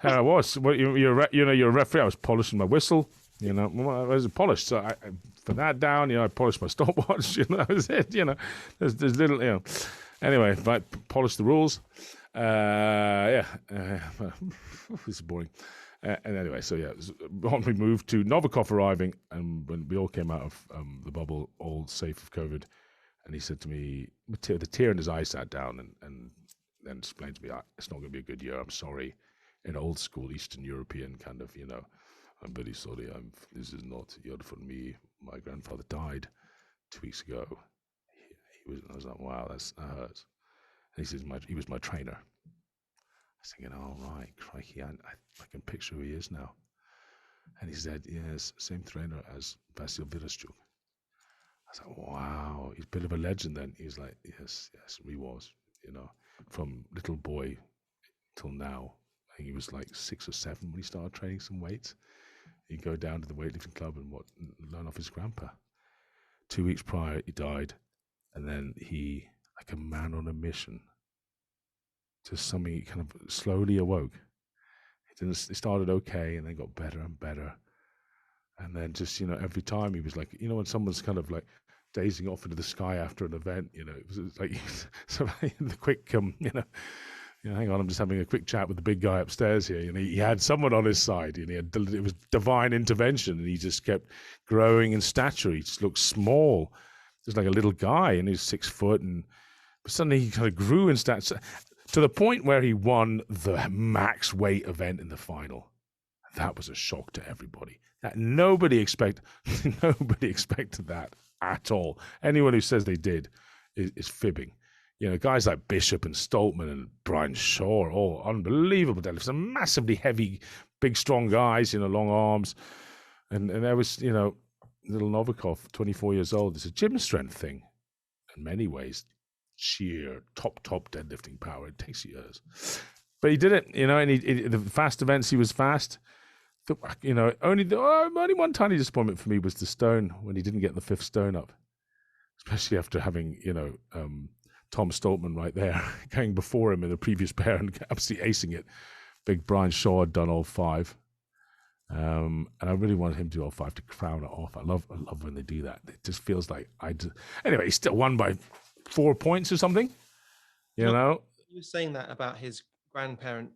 Speaker 2: And I was, well, you're a referee. I was polishing my whistle. You know, I was polished. So I for that down, you know, I polished my stopwatch. You know, that was it. You know, there's little, you know. Anyway, but polish the rules. This is boring. And anyway, so yeah, on we moved to Novikov arriving, and when we all came out of the bubble, all safe of COVID, and he said to me, with the tear in his eye, sat down and then explained to me, it's not going to be a good year, I'm sorry. In old school Eastern European kind of, you know, I'm very sorry, this is not year for me. My grandfather died 2 weeks ago. I was like, wow, that hurts. And he says, he was my trainer. I was thinking, oh, right, crikey, I can picture who he is now. And he said, yes, same trainer as Vasil Virashchuk. I was like, wow, he's a bit of a legend then. He's like, yes, he was, you know, from little boy till now. I think he was like 6 or 7 when he started training some weights. He'd go down to the weightlifting club and learn off his grandpa. 2 weeks prior, he died. And then he, like a man on a mission, just something, he kind of slowly awoke. He started okay and then got better and better. And then just, you know, every time he was like, you know, when someone's kind of like dazing off into the sky after an event, you know, it was like, so the quick, you know, hang on, I'm just having a quick chat with the big guy upstairs here. You know, he had someone on his side, and it was divine intervention, and he just kept growing in stature. He just looked small, just like a little guy, and he's 6 foot, but suddenly he kind of grew in stature to the point where he won the max weight event in the final. That was a shock to everybody. That nobody expected that. at all. Anyone who says they did is fibbing. You know, guys like Bishop and Stoltman and Brian Shaw are all unbelievable deadlifts. And massively heavy, big, strong guys, you know, long arms. And there was, you know, little Novikov, 24 years old. It's a gym strength thing in many ways. Sheer top deadlifting power. It takes years. But he did it, you know, and the fast events, he was fast. You know, only one tiny disappointment for me was the stone, when he didn't get the 5th stone up. Especially after having, you know, Tom Stoltman right there going before him in the previous pair and absolutely acing it. Big Brian Shaw had done all 5. And I really wanted him to do all 5 to crown it off. I love when they do that. It just feels like anyway, he still won by 4 points or something. You know?
Speaker 1: You were saying that about his grandparent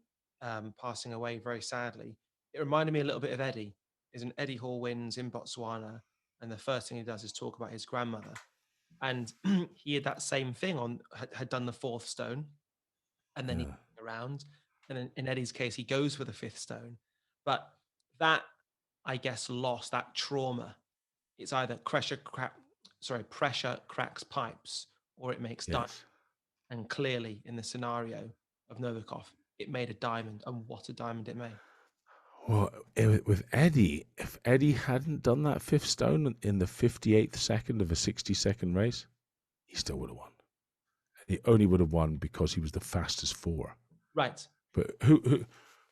Speaker 1: passing away very sadly. It reminded me a little bit of Eddie. Isn't Eddie Hall wins in Botswana, and the first thing he does is talk about his grandmother. And he had that same thing had done the 4th stone, and then he went around. And in Eddie's case, he goes for the 5th stone. But that, I guess, loss, that trauma, it's either pressure cracks pipes or it makes diamond. And clearly, in the scenario of Novikov, it made a diamond, and what a diamond it made.
Speaker 2: Well, with Eddie, if Eddie hadn't done that 5th stone in the 58th second of a 60-second race, he still would have won. And he only would have won because he was the fastest 4.
Speaker 1: Right.
Speaker 2: But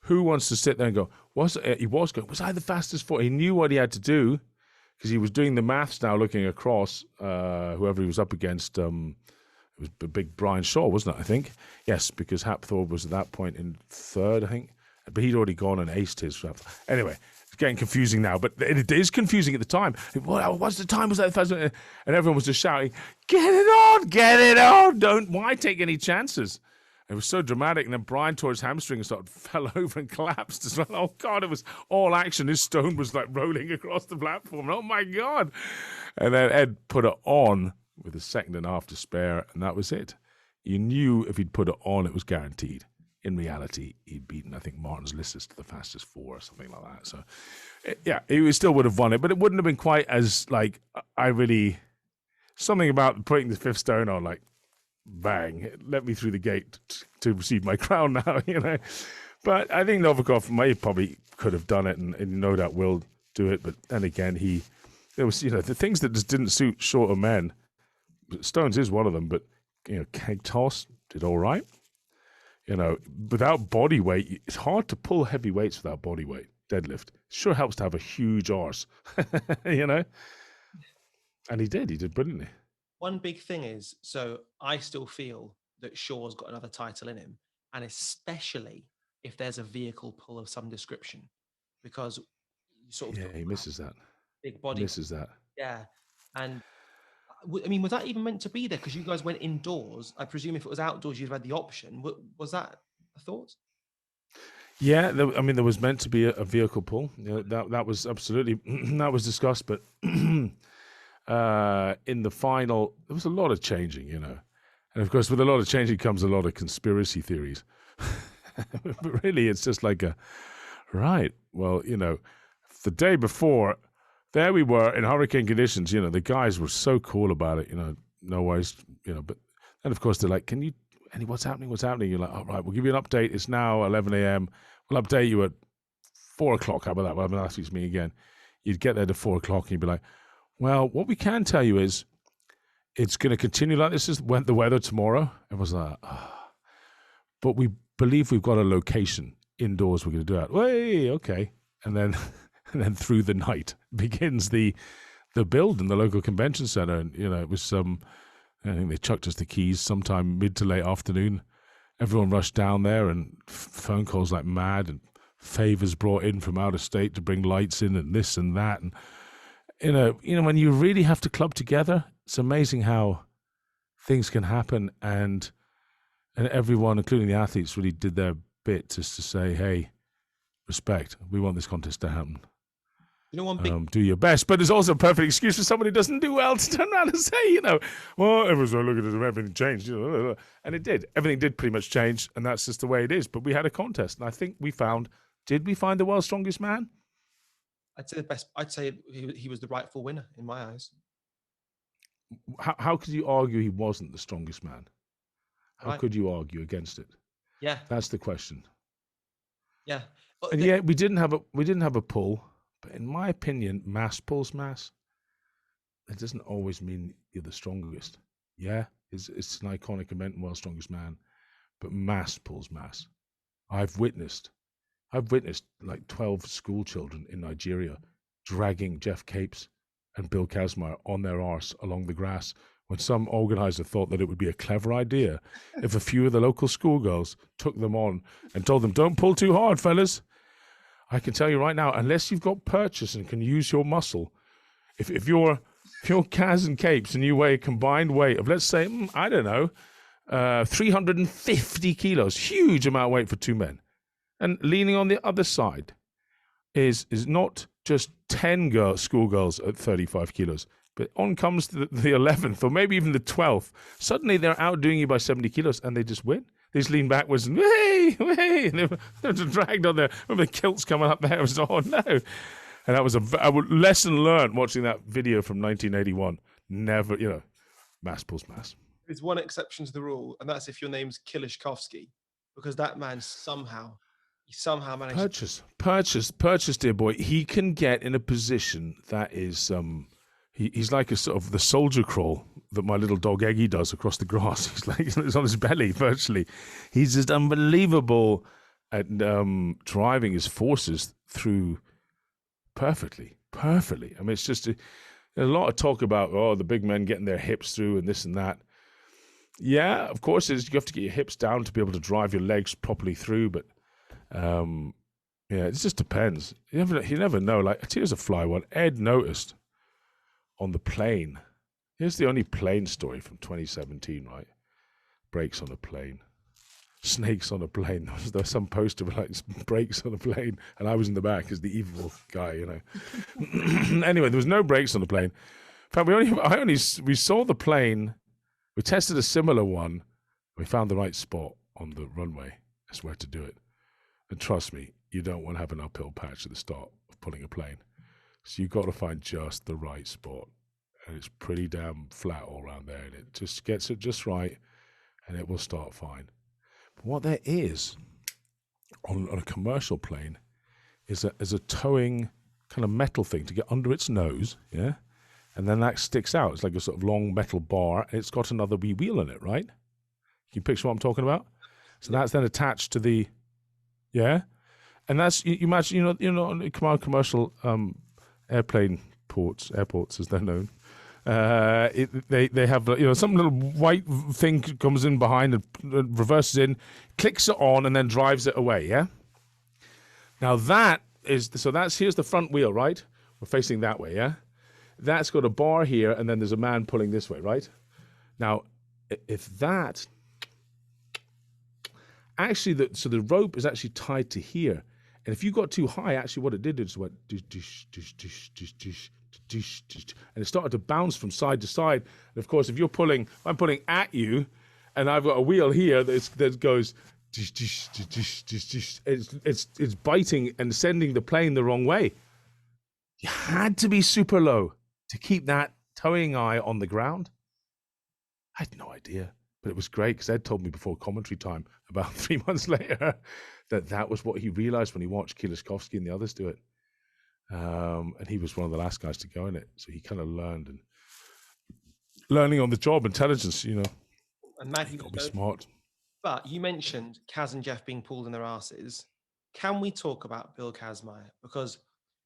Speaker 2: who wants to sit there and go, was I the fastest 4? He knew what he had to do because he was doing the maths now, looking across whoever he was up against. It was big Brian Shaw, wasn't it, I think? Yes, because Hapthorpe was at that point in 3rd, I think. But he'd already gone and aced his. Anyway, it's getting confusing now, but it is confusing at the time. What's the time? Was that the first? And everyone was just shouting, "Get it on! Why take any chances?" It was so dramatic. And then Brian tore his hamstring and fell over and collapsed as well. Oh God, it was all action. His stone was like rolling across the platform. Oh my God! And then Ed put it on with a second and a half to spare, and that was it. You knew if he'd put it on, it was guaranteed. In reality, he'd beaten, I think, Martin's Lissus to the fastest 4 or something like that. So, yeah, he still would have won it, but it wouldn't have been quite as, like, something about putting the 5th stone on, like, bang, let me through the gate to receive my crown now, you know. But I think Novikov probably could have done it, and no doubt will do it. But then again, there was, you know, the things that just didn't suit shorter men. Stones is one of them, but, you know, keg toss did all right. You know, without body weight, it's hard to pull heavy weights without body weight. Deadlift. It sure helps to have a huge arse, you know? And he did brilliantly.
Speaker 1: One big thing is, so I still feel that Shaw's got another title in him, and especially if there's a vehicle pull of some description, because you sort of...
Speaker 2: Yeah, he misses that.
Speaker 1: Big body.
Speaker 2: He misses that.
Speaker 1: Yeah. And I mean, was that even meant to be there? Because you guys went indoors. I presume if it was outdoors, you'd have had the option. Was that a thought?
Speaker 2: Yeah, there was meant to be a vehicle pull. You know, that was absolutely that was discussed. But in the final, there was a lot of changing, you know, and of course, with a lot of changing comes a lot of conspiracy theories. But really, it's just like right. Well, you know, the day before. There we were in hurricane conditions, you know, the guys were so cool about it, you know, no worries, you know, but then of course they're like, Andy, what's happening? You're like, all right, we'll give you an update. It's now 11 a.m. We'll update you at 4 o'clock. How about that? Well, last week's me again. You'd get there to 4 o'clock and you'd be like, well, what we can tell you is it's going to continue like this is the weather tomorrow. It was like, but we believe we've got a location indoors we're going to do it. Way, okay. And then through the night begins the build in the local convention center. And, you know, it was I think they chucked us the keys sometime mid to late afternoon. Everyone rushed down there and phone calls like mad and favors brought in from out of state to bring lights in and this and that. And, you know, when you really have to club together, it's amazing how things can happen. And everyone, including the athletes, really did their bit just to say, hey, respect, we want this contest to happen.
Speaker 1: You know, one big...
Speaker 2: do your best, but there's also a perfect excuse for somebody who doesn't do well to turn around and say, you know, well, everyone's going to look at it, everything changed, you know, and it did. Everything did pretty much change, and that's just the way it is. But we had a contest, and I think did we find the world's strongest man?
Speaker 1: I'd say he was the rightful winner in my eyes.
Speaker 2: how could you argue he wasn't the strongest man? How
Speaker 1: Right.
Speaker 2: could you argue against it?
Speaker 1: Yeah.
Speaker 2: That's the question.
Speaker 1: Yeah.
Speaker 2: And yeah, we didn't have a pull, but in my opinion, mass pulls mass. It doesn't always mean you're the strongest. Yeah, it's an iconic event, world's strongest man, but mass pulls mass. I've witnessed like 12 school children in Nigeria dragging Jeff Capes and Bill Kazmaier on their arse along the grass when some organizer thought that it would be a clever idea if a few of the local schoolgirls took them on and told them, don't pull too hard, fellas. I can tell you right now, unless you've got purchase and can use your muscle, if you're Kaz and Capes and you weigh a combined weight of, let's say, I don't know, 350 kilos, huge amount of weight for two men, and leaning on the other side is not just 10 schoolgirls at 35 kilos, but on comes the 11th or maybe even the 12th. Suddenly they're outdoing you by 70 kilos and they just win. They just lean backwards and hey, and they're dragged on there. Remember the kilts coming up there? I was, oh no. And that was a lesson learned watching that video from 1981. Never, mass pulls mass.
Speaker 1: There's one exception to the rule, and that's if your name's Kilishkovsky, because that man somehow managed
Speaker 2: Purchase, dear boy. He can get in a position that is, he's like a sort of the soldier crawl that my little dog Eggy does across the grass. He's like, he's on his belly virtually. He's just unbelievable at driving his forces through perfectly. I mean, it's just a lot of talk about, the big men getting their hips through and this and that. Yeah, of course, you have to get your hips down to be able to drive your legs properly through, but it just depends. You never know. Like, here's a fly one. Ed noticed on the plane. Here's the only plane story from 2017, right? Brakes on a plane. Snakes on a plane. There was some poster with like brakes on a plane, and I was in the back as the evil guy, Anyway, there was no brakes on the plane. In fact, we saw the plane. We tested a similar one. We found the right spot on the runway. That's where to do it. And trust me, you don't want to have an uphill patch at the start of pulling a plane. So you've got to find just the right spot. And it's pretty damn flat all around there. And it just gets it just right, and it will start fine. But what there is on a commercial plane is a towing kind of metal thing to get under its nose, yeah? And then that sticks out. It's like a sort of long metal bar, and it's got another wee wheel in it, right? Can you picture what I'm talking about? So that's then attached to the, yeah? And that's, you imagine, commercial airports as they're known, they have, some little white thing comes in behind and reverses in, clicks it on, and then drives it away, yeah? Now here's the front wheel, right? We're facing that way, yeah? That's got a bar here, and then there's a man pulling this way, right? Now, if that... Actually, the rope is actually tied to here. And if you got too high, actually what it did is went... And it started to bounce from side to side. And of course, if I'm pulling at you, and I've got a wheel here that goes... It's biting and sending the plane the wrong way. You had to be super low to keep that towing eye on the ground. I had no idea, but it was great because Ed told me before commentary time, about 3 months later, that was what he realized when he watched Kilishkovsky and the others do it. And he was one of the last guys to go in it, so he kind of learning on the job, intelligence, And
Speaker 1: Maggie
Speaker 2: got to be smart.
Speaker 1: But you mentioned Kaz and Jeff being pulled in their asses. Can we talk about Bill Kazmaier? Because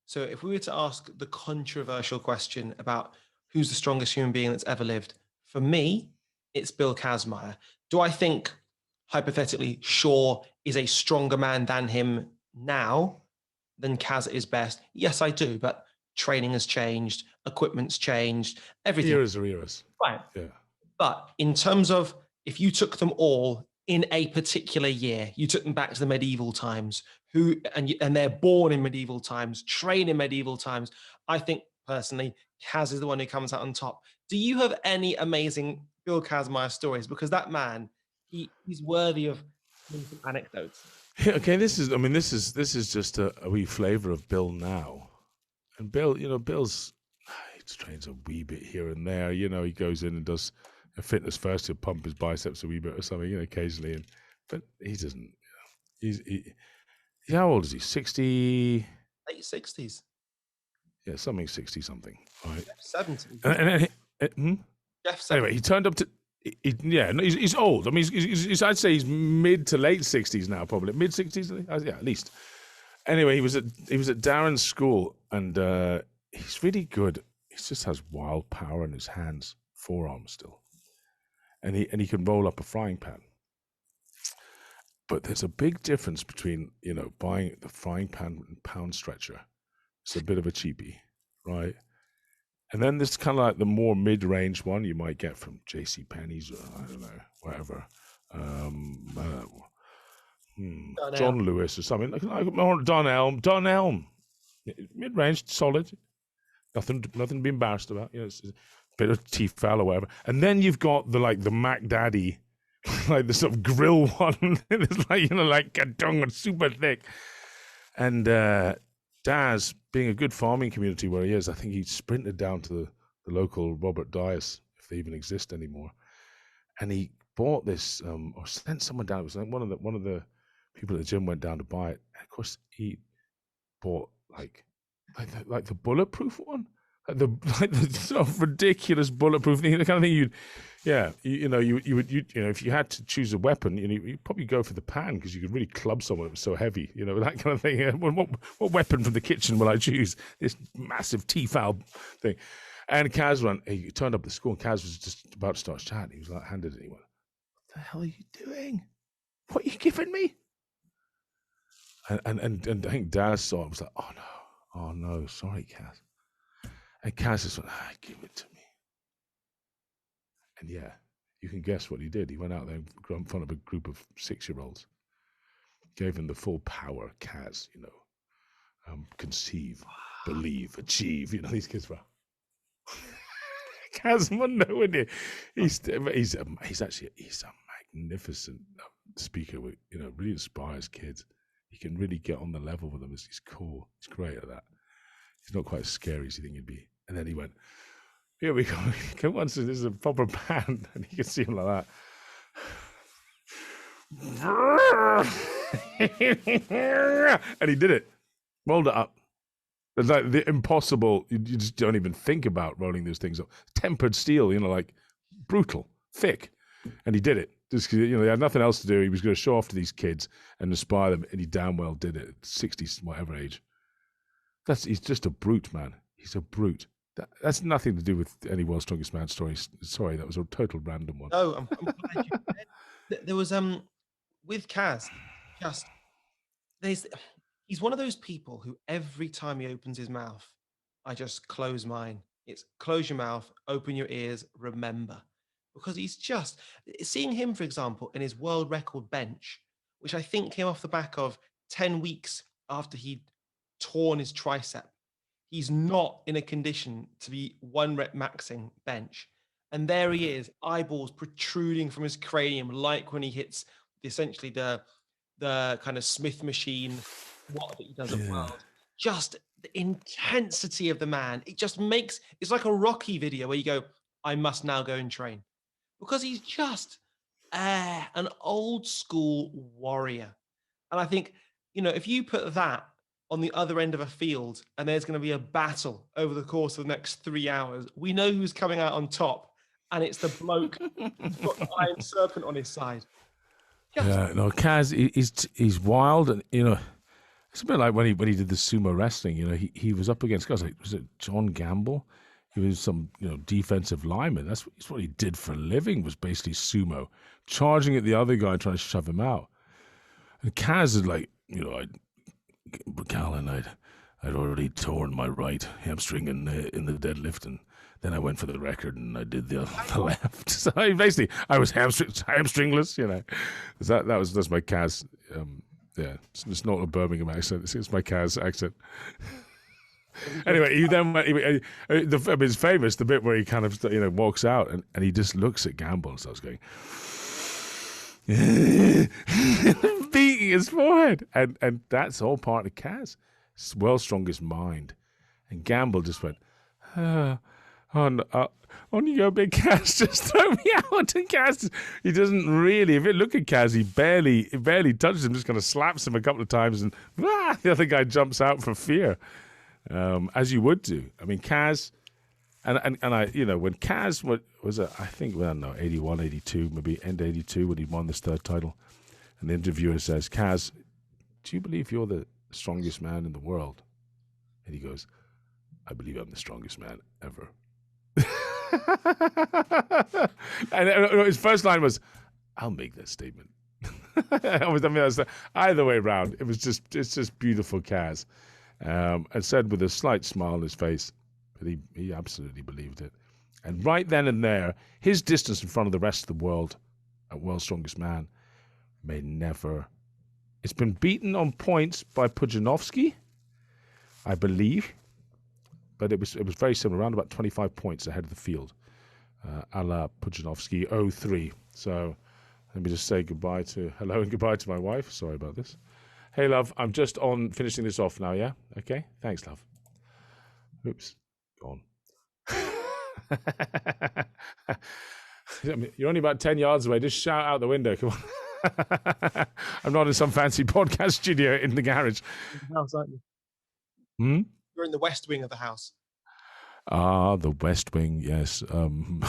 Speaker 1: so if we were to ask the controversial question about who's the strongest human being that's ever lived, for me, it's Bill Kazmaier. Do I think, hypothetically, Shaw is a stronger man than him now than Kaz is best? Yes, I do. But training has changed, equipment's changed, everything.
Speaker 2: Eras are eras.
Speaker 1: Right.
Speaker 2: Yeah.
Speaker 1: But in terms of if you took them all in a particular year, you took them back to the medieval times, and they're born in medieval times, train in medieval times, I think personally, Kaz is the one who comes out on top. Do you have any amazing Bill Kazmaier stories? Because that man, he's worthy of some anecdotes.
Speaker 2: Yeah, okay, this is just a wee flavor of Bill now. And Bill, Bill's trains a wee bit here and there. You know, he goes in and does a fitness first. He'll pump his biceps a wee bit or something, you know, occasionally. But he doesn't. How old is he? 60?
Speaker 1: Late 60s.
Speaker 2: Yeah, something 60 something. Right.
Speaker 1: 70.
Speaker 2: Jeff 70. Anyway, he turned up to. He's old. I mean, I'd say he's mid to late 60s now, probably mid 60s. Yeah, at least. Anyway, he was at Darren's school, and he's really good. He just has wild power in his hands, forearms still, and he can roll up a frying pan. But there's a big difference between, you know, buying the frying pan and pound stretcher. It's a bit of a cheapie, right? And then there's kind of like the more mid-range one you might get from J.C. Penney's or I don't know, whatever. John Lewis or something. Like Don Elm. Mid-range, solid. Nothing to be embarrassed about. You know, it's a bit of Tefal or whatever. And then you've got the Mac Daddy, like the sort of grill one. It's like, you know, like gadong and super thick. And Daz, being a good farming community where he is, I think he sprinted down to the local Robert Dias, if they even exist anymore, and he bought this or sent someone down. It was like one of the people at the gym went down to buy it. And of course, he bought like the bulletproof one, like the sort of ridiculous bulletproof thing, the kind of thing you would if you had to choose a weapon, you'd probably go for the pan because you could really club someone. It was so heavy, you know, that kind of thing. What weapon from the kitchen will I choose? This massive Tefal thing. And Kaz he turned up at the school, and Kaz was just about to start chatting. He was like, handed it. He went, "What the hell are you doing? What are you giving me?" And I think Daz saw it and was like, "Oh no, sorry, Kaz." And Kaz just went, "Give it to me." And yeah, you can guess what he did. He went out there in front of a group of 6-year-olds, gave them the full power Kaz, you know, conceive, believe, achieve. You know, these kids were. Kaz Mundo, isn't he? He's a magnificent speaker. With, you know, really inspires kids. He can really get on the level with them. He's cool. He's great at that. He's not quite as scary as you think he'd be. And then he went, "Here we go. Come on, so this is a proper band." And you can see him like that. And he did it. Rolled it up. It's like the impossible. You just don't even think about rolling those things up. Tempered steel, you know, like brutal, thick. And he did it. Just, you know, he had nothing else to do. He was going to show off to these kids and inspire them. And he damn well did it at 60, whatever age. He's just a brute, man. He's a brute. That's nothing to do with any World's Strongest Man stories. Sorry, that was a total random one.
Speaker 1: No, I'm glad you did. There was with Kaz, he's one of those people who every time he opens his mouth, I just close mine. It's close your mouth, open your ears, remember. Because he's just seeing him, for example, in his world record bench, which I think came off the back of 10 weeks after he'd torn his tricep. He's not in a condition to be 1 rep maxing bench. And there he is, eyeballs protruding from his cranium, like when he hits essentially the kind of Smith machine, what that he does at World. Just the intensity of the man. It just makes, it's like a Rocky video where you go, I must now go and train. Because he's just an old school warrior. And I think, you know, if you put that on the other end of a field and there's going to be a battle over the course of the next 3 hours, we know who's coming out on top, and it's the bloke who's got the Iron Serpent on his side.
Speaker 2: Kaz, he's wild, and you know, it's a bit like when he did the sumo wrestling. You know, he was up against guys like, was it John Gamble? He was some, you know, defensive lineman. That's what he did for a living, was basically sumo, charging at the other guy and trying to shove him out. And Kaz is like, you know, Callan, I'd already torn my right hamstring in the deadlift, and then I went for the record and I did the left. So I was hamstringless, you know. That's my Kaz. It's not a Birmingham accent. It's my Kaz accent. Anyway, he then went. It's famous, the bit where he kind of, you know, walks out and he just looks at Gamble and starts going, beating his forehead, and that's all part of Kaz. It's world's strongest mind. And Gamble just went, On you go, big Kaz, just throw me out. And Kaz, he doesn't really, if you look at Kaz, he barely touches him, just kind of slaps him a couple of times, and the other guy jumps out for fear, as you would do. I mean, Kaz, and I, when Kaz, what was it? I think, 81, 82, maybe end 82, when he won this third title, and the interviewer says, Kaz, do you believe you're the strongest man in the world? And he goes, I believe I'm the strongest man ever. And his first line was, I'll make that statement. Either way around, it's just beautiful Kaz. And said with a slight smile on his face, but he absolutely believed it. And right then and there, his distance in front of the rest of the world at World's Strongest Man may never... It's been beaten on points by Pudzianowski, I believe, but it was very similar, around about 25 points ahead of the field, a la Pudzianowski 03. So let me just say hello and goodbye to my wife. Sorry about this. Hey, love, I'm just on finishing this off now, yeah? Okay? Thanks, love. Oops, gone. You're only about 10 yards away. Just shout out the window. Come on. I'm not in some fancy podcast studio in the garage.
Speaker 1: House, aren't you? You're in the West Wing of the house.
Speaker 2: The West Wing, yes. You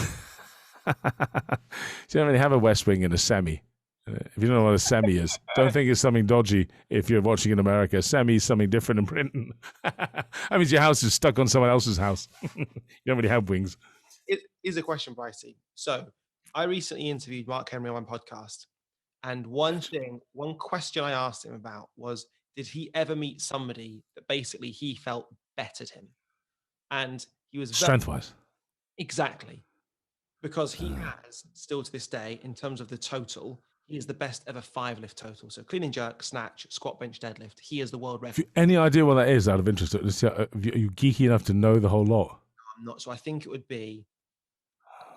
Speaker 2: don't really have a West Wing in a semi. If you don't know what a semi is, don't think it's something dodgy if you're watching in America. Semi is something different in Britain. That means your house is stuck on someone else's house. You don't really have wings.
Speaker 1: It is a question, Brycey. So I recently interviewed Mark Henry on my podcast. And one question I asked him about was, did he ever meet somebody that basically he felt bettered him? And he was
Speaker 2: strength-wise.
Speaker 1: Exactly. Because he has, still to this day, in terms of the total, he is the best ever 5-lift total. So clean and jerk, snatch, squat, bench, deadlift. He is the world record.
Speaker 2: Any idea what that is out of interest? Are you geeky enough to know the whole lot?
Speaker 1: I'm not. So I think it would be...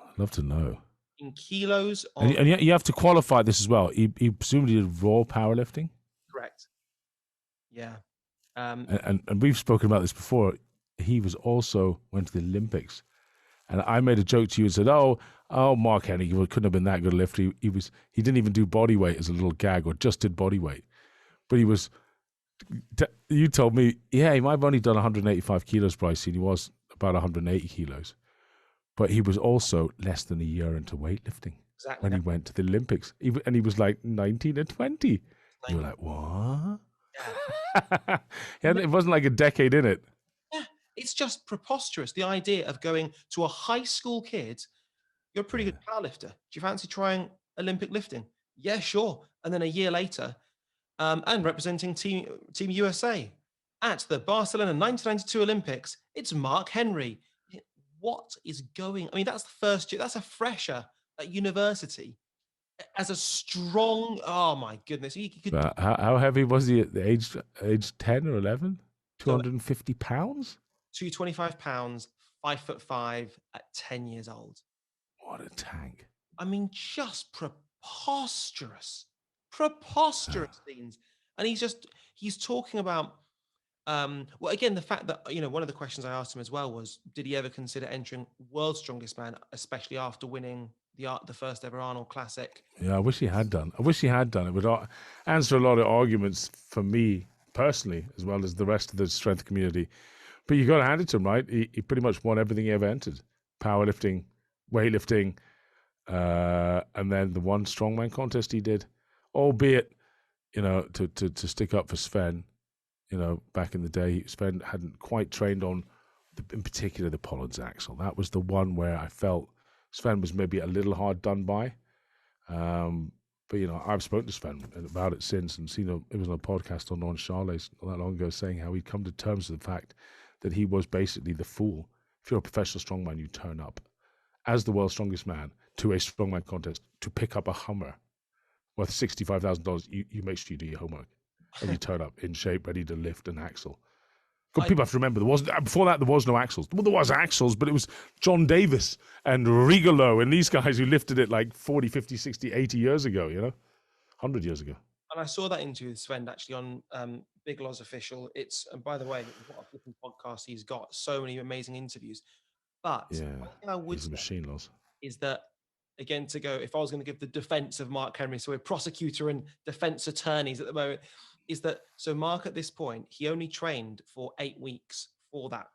Speaker 2: I'd love to know.
Speaker 1: In kilos...
Speaker 2: And you have to qualify this as well. He presumably did raw powerlifting?
Speaker 1: Correct. Yeah.
Speaker 2: And we've spoken about this before. He was also went to the Olympics. And I made a joke to you and said, oh, Mark Henry couldn't have been that good a lifter. He didn't even do body weight as a little gag, or just did body weight. But you told me, yeah, he might have only done 185 kilos, Bryce, and he was about 180 kilos. But he was also less than a year into weightlifting when he went to the Olympics. And he was like 19 or 20. You were like, what? Yeah. It wasn't like a decade in it.
Speaker 1: Yeah, it's just preposterous. The idea of going to a high school kid, you're a pretty good powerlifter. Do you fancy trying Olympic lifting? Yeah, sure. And then a year later, and representing Team USA at the Barcelona 1992 Olympics, it's Mark Henry. What is going? I mean, that's the first year. That's a fresher at university. As a strong, oh my goodness! He could.
Speaker 2: How heavy was he at the age 10 or 11? 250 pounds.
Speaker 1: 225 pounds, 5'5" at 10 years old.
Speaker 2: What a tank!
Speaker 1: I mean, just preposterous scenes. And he's talking about. Well, again, the fact that, one of the questions I asked him as well was, did he ever consider entering World's Strongest Man, especially after winning the first ever Arnold Classic?
Speaker 2: Yeah, I wish he had done. It would answer a lot of arguments for me personally, as well as the rest of the strength community. But you got to hand it to him, right? He pretty much won everything he ever entered: powerlifting, weightlifting, and then the one strongman contest he did, albeit, to stick up for Sven. Back in the day, Sven hadn't quite trained on, in particular, the Pollard's axle. That was the one where I felt Sven was maybe a little hard done by. But, I've spoken to Sven about it since, and seen it was on a podcast on Charles not that long ago, saying how he'd come to terms with the fact that he was basically the fool. If you're a professional strongman, you turn up as the world's strongest man to a strongman contest to pick up a Hummer worth $65,000. You make sure you do your homework. And you turn up in shape, ready to lift an axle. People have to remember, before that, there was no axles. Well, there was axles, but it was John Davis and Rigolo and these guys who lifted it like 40, 50, 60, 80 years ago, 100 years ago.
Speaker 1: And I saw that interview with Sven actually on Big Loz Official. And by the way, what a flipping podcast he's got. So many amazing interviews. But
Speaker 2: Yeah,
Speaker 1: one thing I would
Speaker 2: he's a
Speaker 1: say
Speaker 2: machine, Loz.
Speaker 1: is that, again, to go, if I was going to give the defense of Mark Henry, so we're prosecutor and defense attorneys at the moment, is that, so Mark at this point, he only trained for 8 weeks for that,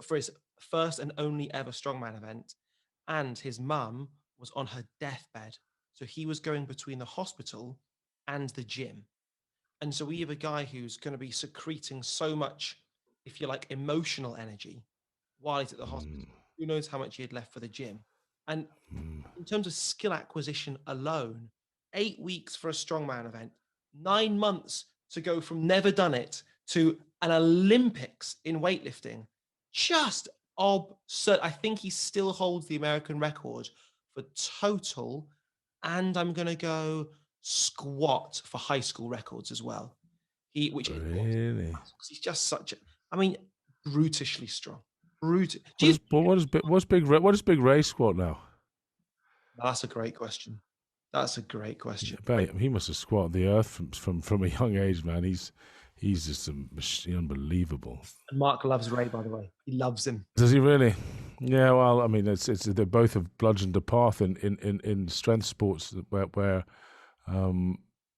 Speaker 1: for his first and only ever strongman event. And his mum was on her deathbed. So he was going between the hospital and the gym. And so we have a guy who's going to be secreting so much, if you like, emotional energy while he's at the hospital. Who knows how much he had left for the gym? And in terms of skill acquisition alone, 8 weeks for a strongman event, 9 months to go from never done it to an Olympics in weightlifting. Just absurd. I think he still holds the American record for total, and I'm going to go squat for high school records as well.
Speaker 2: Really?
Speaker 1: He's just such a, I mean, brutishly strong. What
Speaker 2: does Big Ray squat now?
Speaker 1: That's a great question. That's a great question.
Speaker 2: He must have squatted the earth from a young age, man. He's just unbelievable.
Speaker 1: And Mark loves Ray, by the way. He loves him.
Speaker 2: Does he really? Yeah. Well, I mean, they both have bludgeoned a path in strength sports where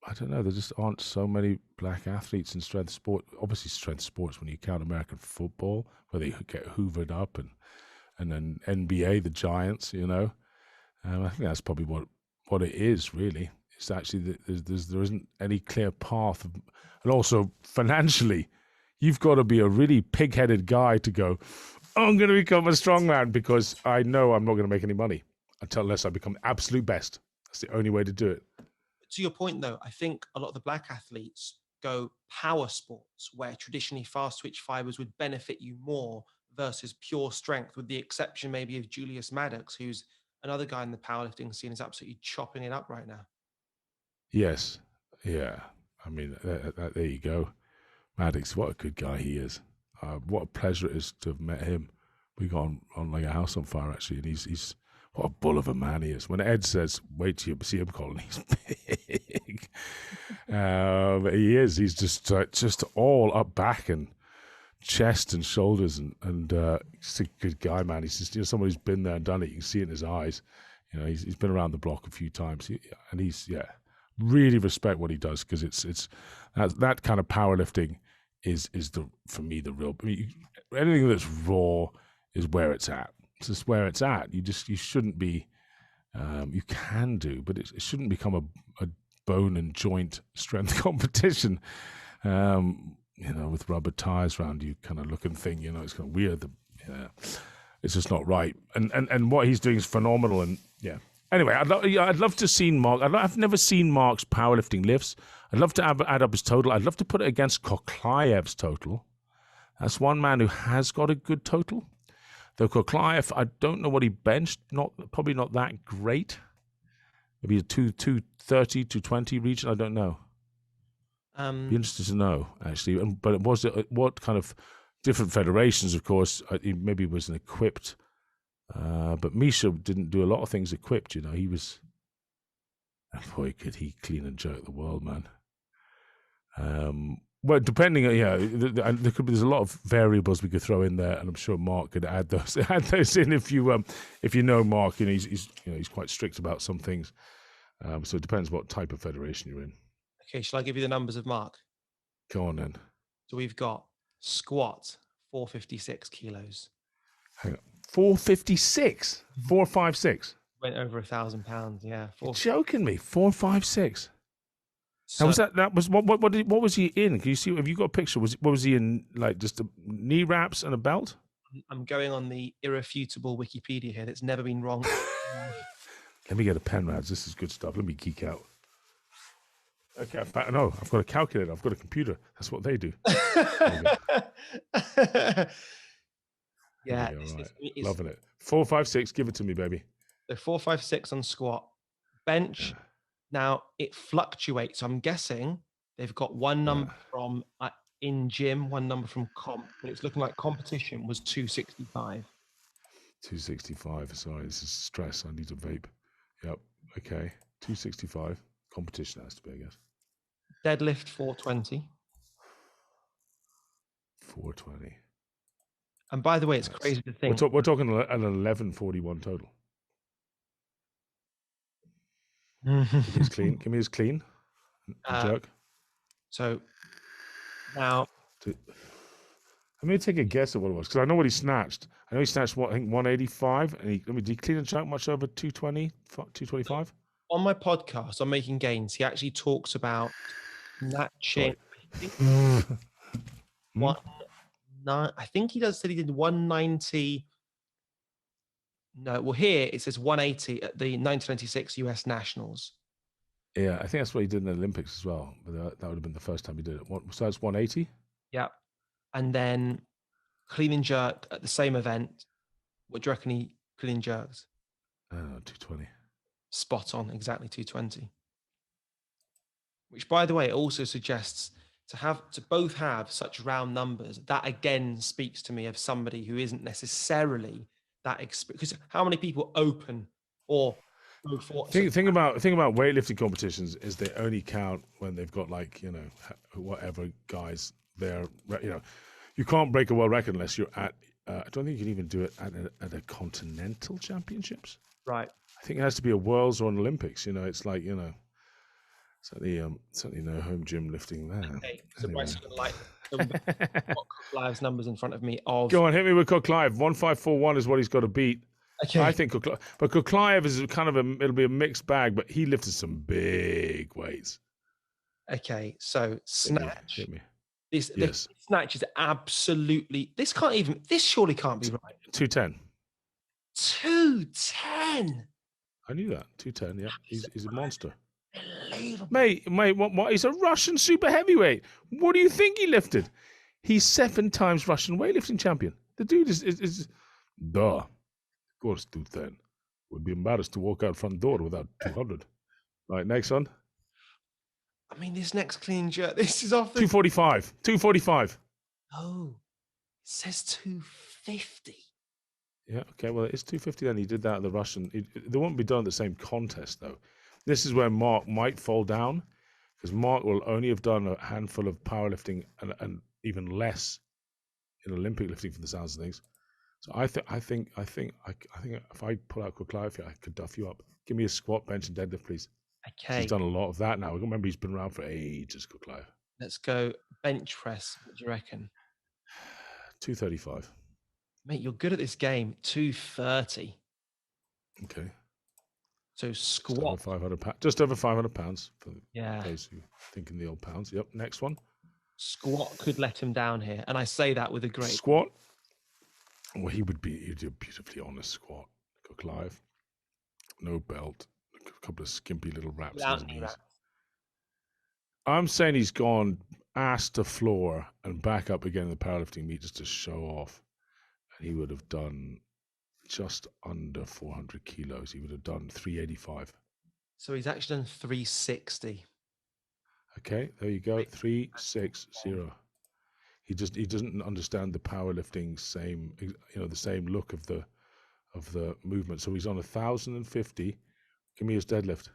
Speaker 2: I don't know. There just aren't so many black athletes in strength sport. Obviously, strength sports when you count American football, where they get hoovered up, and then NBA, the Giants. I think that's probably what it is, really. It's actually there isn't any clear path. And also, financially, you've got to be a really pig-headed guy to go, oh, I'm going to become a strongman because I know I'm not going to make any money unless I become absolute best. That's the only way to do it.
Speaker 1: To your point, though, I think a lot of the black athletes go power sports where traditionally fast twitch fibers would benefit you more versus pure strength, with the exception maybe of Julius Maddox, who's another guy in the powerlifting scene is absolutely chopping it up right now.
Speaker 2: Yes. Yeah. I mean, there you go. Maddox, what a good guy he is. What a pleasure it is to have met him. We got on like a house on fire, actually, and he's what a bull of a man he is. When Ed says, wait till you see him, Colin, he's big. But he is. He's just all up back and chest and shoulders, and just a good guy, man. He's just someone who's been there and done it. You can see it in his eyes. He's been around the block a few times, and he's really respect what he does, because it's that kind of powerlifting is for me the real. I mean, anything that's raw is where it's at. It's just where it's at. You shouldn't be. You can do, but it shouldn't become a bone and joint strength competition. With rubber tires around you, kind of looking thing. It's kind of weird. It's just not right. And what he's doing is phenomenal. And yeah. Anyway, I'd love to see Mark. I've never seen Mark's powerlifting lifts. I'd love to add up his total. I'd love to put it against Koklyaev's total. That's one man who has got a good total. Though Koklyaev, I don't know what he benched. Probably not that great. Maybe a 230, 220 region. I don't know. Be interested to know, actually. But was it what kind of different federations? Of course, he maybe was an equipped. But Misha didn't do a lot of things equipped. He was. Boy, could he clean and jerk the world, man. Well, depending on there's a lot of variables we could throw in there, and I'm sure Mark could add those in if you know Mark. He's quite strict about some things. So it depends what type of federation you're in.
Speaker 1: Okay, shall I give you the numbers of Mark?
Speaker 2: Go on then.
Speaker 1: So we've got squat 456 kilos.
Speaker 2: Hang on. 456, 456.
Speaker 1: Went over 1,000 pounds. Yeah,
Speaker 2: You're joking me. 456.
Speaker 1: So,
Speaker 2: now was that was what was he in? Can you see? Have you got a picture? What was he in? Like just knee wraps and a belt?
Speaker 1: I'm going on the irrefutable Wikipedia here. That's never been wrong.
Speaker 2: Let me get a pen, Radz. This is good stuff. Let me geek out. Okay, I've got a calculator. I've got a computer. That's what they do.
Speaker 1: Yeah,
Speaker 2: it's loving it. 456. Give it to me, baby.
Speaker 1: So 456 on squat. Bench. Yeah. Now it fluctuates. I'm guessing they've got one number from in gym, one number from comp, but it's looking like competition was 265.
Speaker 2: 265. Sorry, this is stress. I need a vape. Yep. Okay. 265. Competition has to be, I guess.
Speaker 1: Deadlift 420.
Speaker 2: 420.
Speaker 1: And by the way, it's crazy to think.
Speaker 2: We're talking an 11:41 total. Give me his clean. Give me his clean. Jerk.
Speaker 1: So now,
Speaker 2: Let me take a guess at what it was, because I know what he snatched. I know he snatched, what, I think 185, and did he clean and jerk much over 220, 225?
Speaker 1: on my podcast, on Making Gains, he actually talks about snatching. I think he said he did 190. No, well, here it says 180 at the 1996 US Nationals.
Speaker 2: Yeah, I think that's what he did in the Olympics as well. But that would have been the first time he did it. So that's 180?
Speaker 1: Yeah. And then clean and jerk at the same event. What do you reckon he clean and jerked?
Speaker 2: 220.
Speaker 1: Spot on, exactly 220. Which, by the way, also suggests to both have such round numbers. That again speaks to me of somebody who isn't necessarily that experienced. Because how many people open or go for?
Speaker 2: Thing about weightlifting competitions is they only count when they've got, like, you know, whatever guys there. You know, you can't break a world record unless you're at. I don't think you can even do it at a continental championships.
Speaker 1: Right.
Speaker 2: I think it has to be a worlds or an Olympics. You know, it's like, you know, certainly no home gym lifting there.
Speaker 1: Okay, so Bryce is like Koklyaev's numbers in front of me.
Speaker 2: Go on, hit me with Koklyaev. 1541 is what he's got to beat.
Speaker 1: Okay.
Speaker 2: I think Koklyaev is kind of it'll be a mixed bag, but he lifted some big weights.
Speaker 1: Okay, so snatch.
Speaker 2: Hit me.
Speaker 1: This snatch is absolutely. This surely can't be right.
Speaker 2: 210.
Speaker 1: 210.
Speaker 2: I knew that. 210. Yeah, he's a monster.
Speaker 1: Unbelievable.
Speaker 2: Mate, what? He's a Russian super heavyweight. What do you think he lifted? He's 7 times Russian weightlifting champion. The dude is duh. Of course, 210. Would be embarrassed to walk out front door without 200. Right, next one.
Speaker 1: I mean, this next clean jerk. This is off the
Speaker 2: 245. 245.
Speaker 1: Oh, it says 250.
Speaker 2: Yeah, okay, well, it's 250 then. He did that at the Russian. They won't be done at the same contest, though. This is where Mark might fall down, because Mark will only have done a handful of powerlifting and even less in Olympic lifting, from the sounds of things. So I think if I pull out Koklyaev here, I could duff you up. Give me a squat, bench, and deadlift, please.
Speaker 1: Okay.
Speaker 2: He's done a lot of that now. Remember, he's been around for ages, Koklyaev.
Speaker 1: Let's go bench press. What do you reckon?
Speaker 2: 235.
Speaker 1: Mate, you're good at this game. 230.
Speaker 2: Okay.
Speaker 1: So squat.
Speaker 2: Just over 500 pounds for
Speaker 1: Yeah.
Speaker 2: those who think in the old pounds. Yep. Next one.
Speaker 1: Squat could let him down here, and I say that with a great
Speaker 2: squat. Well, he'd do a beautifully honest squat. Koklyaev, no belt, a couple of skimpy little wraps on his knees. I'm saying he's gone ass to floor and back up again in the powerlifting meet just to show off, and he would have done just under 400 kilos. He would have done 385.
Speaker 1: So he's actually done 360.
Speaker 2: Okay, there you go. 360. He doesn't understand the powerlifting the same look of the movement. So he's on 1,050. Give me his deadlift.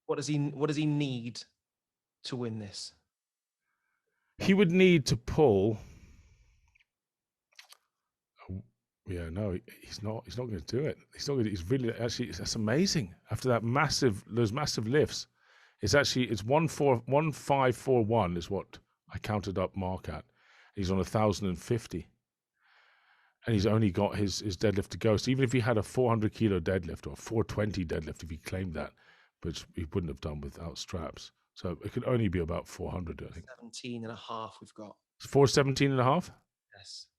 Speaker 1: What does he need to win this?
Speaker 2: He would need to pull. Yeah, no, he's not going to do it. He's not going to. He's really actually. That's amazing. After those massive lifts, it's 1541 is what I counted up Mark at. He's on 1,050, and he's only got his deadlift to go. So even if he had a 400 kilo deadlift or 420 deadlift, if he claimed that, which he wouldn't have done without straps, so it could only be about 400. I think
Speaker 1: 17 and a half. We've got
Speaker 2: 417 and a half.
Speaker 1: Yes.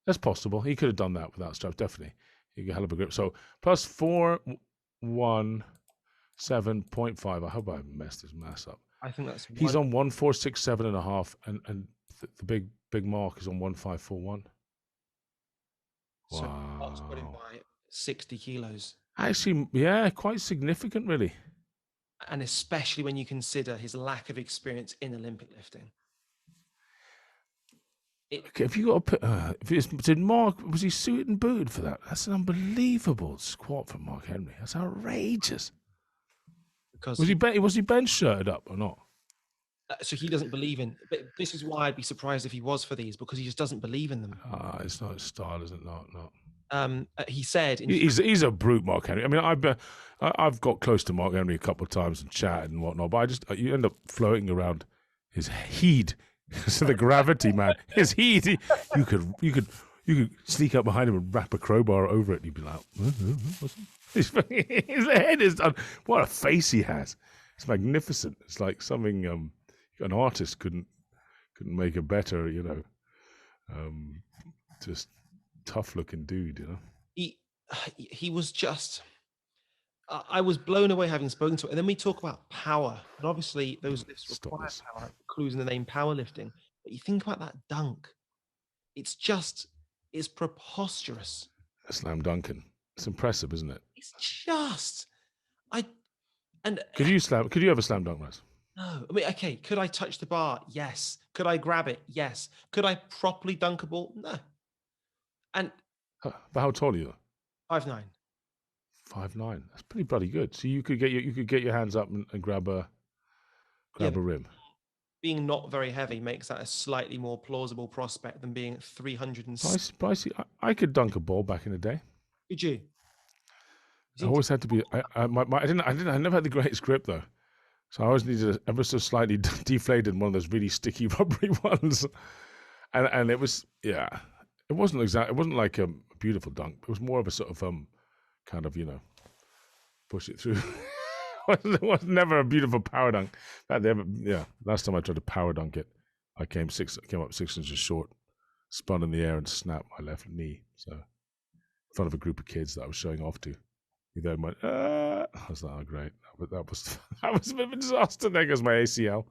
Speaker 1: That's
Speaker 2: possible. He could have done that without straps, definitely. He got a hell of a grip. So plus 417.5. I hope I messed his mass up.
Speaker 1: I think that's.
Speaker 2: He's on 1467 and a half, and the big Mark is on 1541.
Speaker 1: So
Speaker 2: wow.
Speaker 1: Mark's got him by 60 kilos.
Speaker 2: Actually, yeah, quite significant, really.
Speaker 1: And especially when you consider his lack of experience in Olympic lifting.
Speaker 2: Okay, if you got to put, did Mark, was he suited and booted for that? That's an unbelievable squat from Mark Henry. That's outrageous.
Speaker 1: Because
Speaker 2: was he bench shirted up or not?
Speaker 1: So he doesn't believe in. But this is why I'd be surprised if he was for these, because he just doesn't believe in them.
Speaker 2: It's not his style, is it? No.
Speaker 1: He said,
Speaker 2: He's a brute, Mark Henry. I mean, I've got close to Mark Henry a couple of times and chatted and whatnot, but you end up floating around his heat. So the gravity, man, his heat. You could sneak up behind him and wrap a crowbar over it, and you'd be like, his head is done. What a face he has! It's magnificent. It's like something an artist couldn't make a better, just tough looking dude,
Speaker 1: He was just. I was blown away having spoken to it. And then we talk about power, and obviously those lifts require power, clues in the name powerlifting. But you think about that dunk; it's preposterous.
Speaker 2: Slam dunking. It's impressive, isn't it?
Speaker 1: It's just,
Speaker 2: Could you ever slam dunk, Russ?
Speaker 1: No. I mean, okay. Could I touch the bar? Yes. Could I grab it? Yes. Could I properly dunk a ball? No. And
Speaker 2: but how tall are you?
Speaker 1: 5'9".
Speaker 2: 5'9". That's pretty bloody good. So you could get your hands up and grab a rim.
Speaker 1: Being not very heavy makes that a slightly more plausible prospect than being 306.
Speaker 2: Bryce, I could dunk a ball back in the day.
Speaker 1: Could you?
Speaker 2: I always had to be. I never had the greatest grip though, so I always needed ever so slightly deflated one of those really sticky rubbery ones, and it was It wasn't like a beautiful dunk. It was more of a sort of kind of push it through. It was never a beautiful power dunk. Last time I tried to power dunk it, I came up 6 inches short, spun in the air and snapped my left knee. So in front of a group of kids that I was showing off to. He then went, I was like, oh, great. That was a bit of a disaster. There goes my ACL.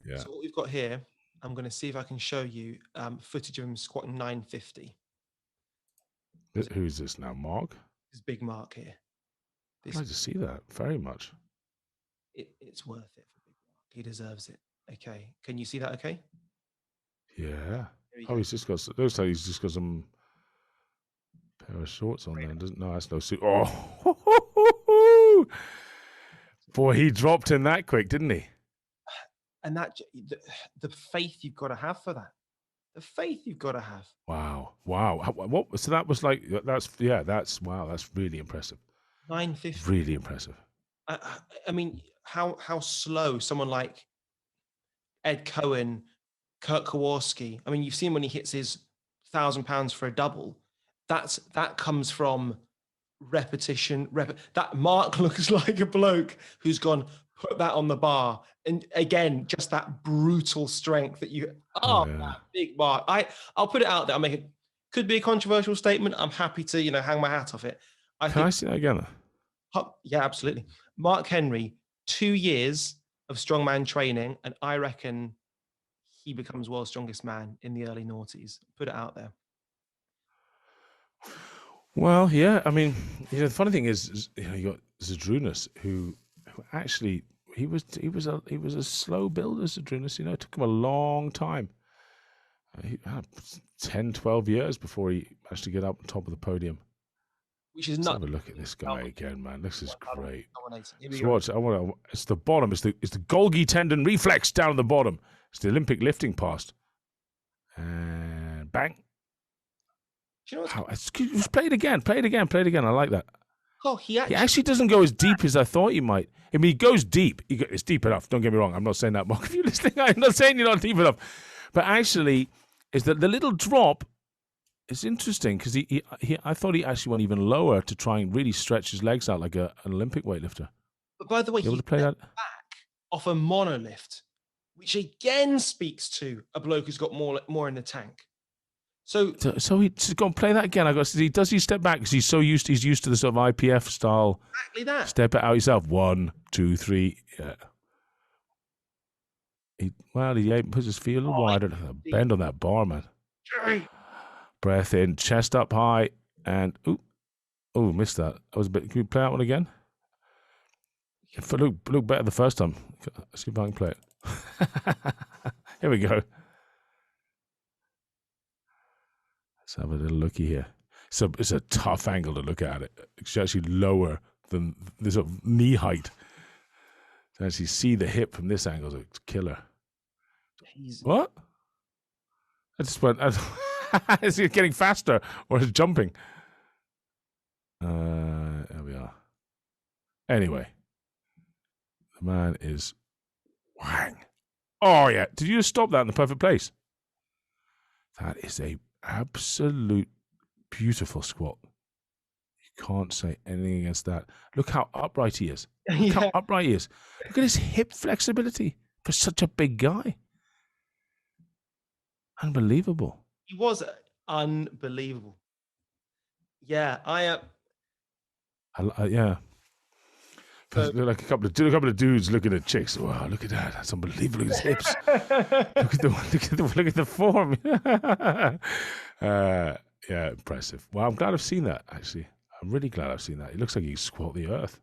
Speaker 2: Yeah.
Speaker 1: So what we've got here, I'm going to see if I can show you footage of him squatting 950.
Speaker 2: Who's this now, Mark?
Speaker 1: This big Mark here.
Speaker 2: I'd like to see that very much.
Speaker 1: It's worth it for Big Mark. He deserves it. Okay. Can you see that okay?
Speaker 2: Yeah. He's just got, looks like he's just got some pair of shorts on there. No, that's no suit. Oh, boy, he dropped in that quick, didn't he?
Speaker 1: And that the faith you've got to have for that. The faith you've got to have.
Speaker 2: Wow. What? So that was like that's really impressive.
Speaker 1: 950.
Speaker 2: Really impressive.
Speaker 1: I mean, how slow someone like Ed Cohen, Kurt Kowalski. I mean, you've seen when he hits his 1,000 pounds for a double. That comes from repetition. That Mark looks like a bloke who's gone, put that on the bar. And again, just that brutal strength that that big Mark. I'll put it out there. Could be a controversial statement. I'm happy to, hang my hat off it.
Speaker 2: Can I see that again?
Speaker 1: Yeah, absolutely. Mark Henry, 2 years of strongman training, and I reckon he becomes world's strongest man in the early noughties. Put it out there.
Speaker 2: Well, yeah. I mean, the funny thing is you got Zydrunas, who actually he was a slow builder. Zydrunas, it took him a long time. 10, 12 years before he managed to get up on top of the podium.
Speaker 1: Which is
Speaker 2: not. Have a look at this guy again, man. This is great. So watch. It's the bottom. It's the Golgi tendon reflex down at the bottom. It's the Olympic lifting pass. And bang.
Speaker 1: Do you know
Speaker 2: play it again. I like that.
Speaker 1: Oh, he
Speaker 2: actually doesn't go as deep as I thought he might. I mean, he goes deep. It's deep enough. Don't get me wrong. I'm not saying that, Mark. If you're listening, I'm not saying you're not deep enough. But actually, is that the little drop? It's interesting because I thought he actually went even lower to try and really stretch his legs out like an Olympic weightlifter.
Speaker 1: But by the way, he
Speaker 2: play that
Speaker 1: back off a monolift, which again speaks to a bloke who's got more in the tank. So
Speaker 2: he's going to play that again. Does he step back because he's used to the sort of IPF style.
Speaker 1: Exactly that.
Speaker 2: Step it out yourself. 1, 2, 3. Yeah. He puts his feet a little wider. Bend on that bar, man. Breath in, chest up high, and missed that. That was a bit. Can you play that one again? If it looked better the first time. Let's see if I can play it. Here we go. Let's have a little looky here. So it's a tough angle to look at it. It's actually lower than the sort of knee height. can actually see the hip from this angle. It's killer.
Speaker 1: He's
Speaker 2: What? I just went. Is he getting faster or is jumping? There we are. Anyway, the man is whang. Oh yeah! Did you just stop that in the perfect place? That is a absolute beautiful squat. You can't say anything against that. Look how upright he is. Look how upright he is. Look at his hip flexibility for such a big guy. Unbelievable.
Speaker 1: He was unbelievable. Yeah,
Speaker 2: yeah.
Speaker 1: So,
Speaker 2: like a couple of dudes looking at chicks. Wow, look at that! That's unbelievable. Look at his hips. look at the form. Yeah, impressive. Well, I'm glad I've seen that. Actually, I'm really glad I've seen that. It looks like he can squat the earth.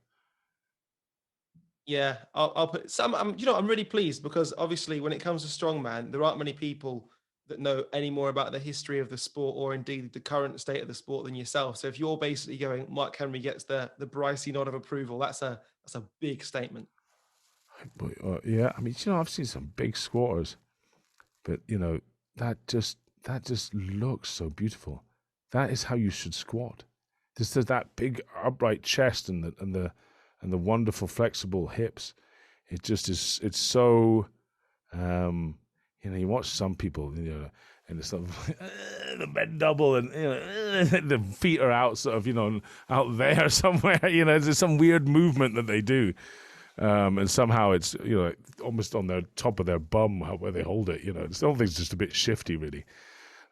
Speaker 1: Yeah, I'll put some. I'm really pleased because obviously, when it comes to strongman, there aren't many people that know any more about the history of the sport or indeed the current state of the sport than yourself. So if you're basically going, Mark Henry gets the Brycey nod of approval, that's a big statement.
Speaker 2: But, yeah, I mean, I've seen some big squatters, but that just looks so beautiful. That is how you should squat. Just that big upright chest and the wonderful flexible hips. It just is. It's so. You watch some people, and it's sort of the bent double, and the feet are out, sort of, out there somewhere. There's some weird movement that they do, and somehow it's almost on the top of their bum where they hold it. The whole thing's just a bit shifty, really.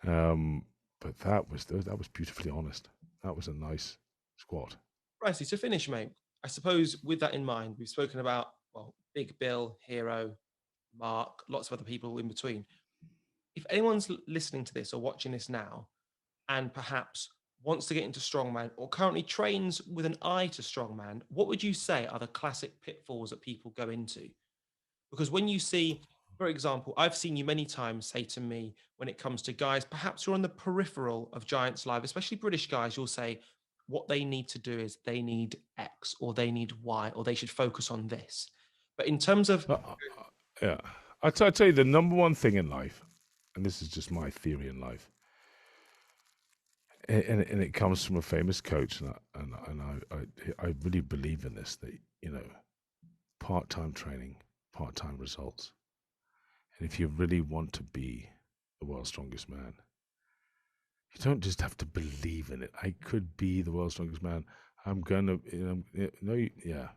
Speaker 2: But that was beautifully honest. That was a nice squat.
Speaker 1: Brycey, to finish, mate. I suppose with that in mind, we've spoken about Big Bill, Hero, Mark, lots of other people in between. If anyone's listening to this or watching this now and perhaps wants to get into strongman or currently trains with an eye to strongman, what would you say are the classic pitfalls that people go into? Because when you see, for example, I've seen you many times say to me when it comes to guys, perhaps who are on the peripheral of Giants Live, especially British guys, you'll say what they need to do is they need X or they need Y or they should focus on this. But in terms of...
Speaker 2: Yeah. I'll tell you the number one thing in life, and this is just my theory in life, and it comes from a famous coach, and I really believe in this, that, part-time training, part-time results. And if you really want to be the world's strongest man, you don't just have to believe in it. I could be the world's strongest man. I'm going to, yeah.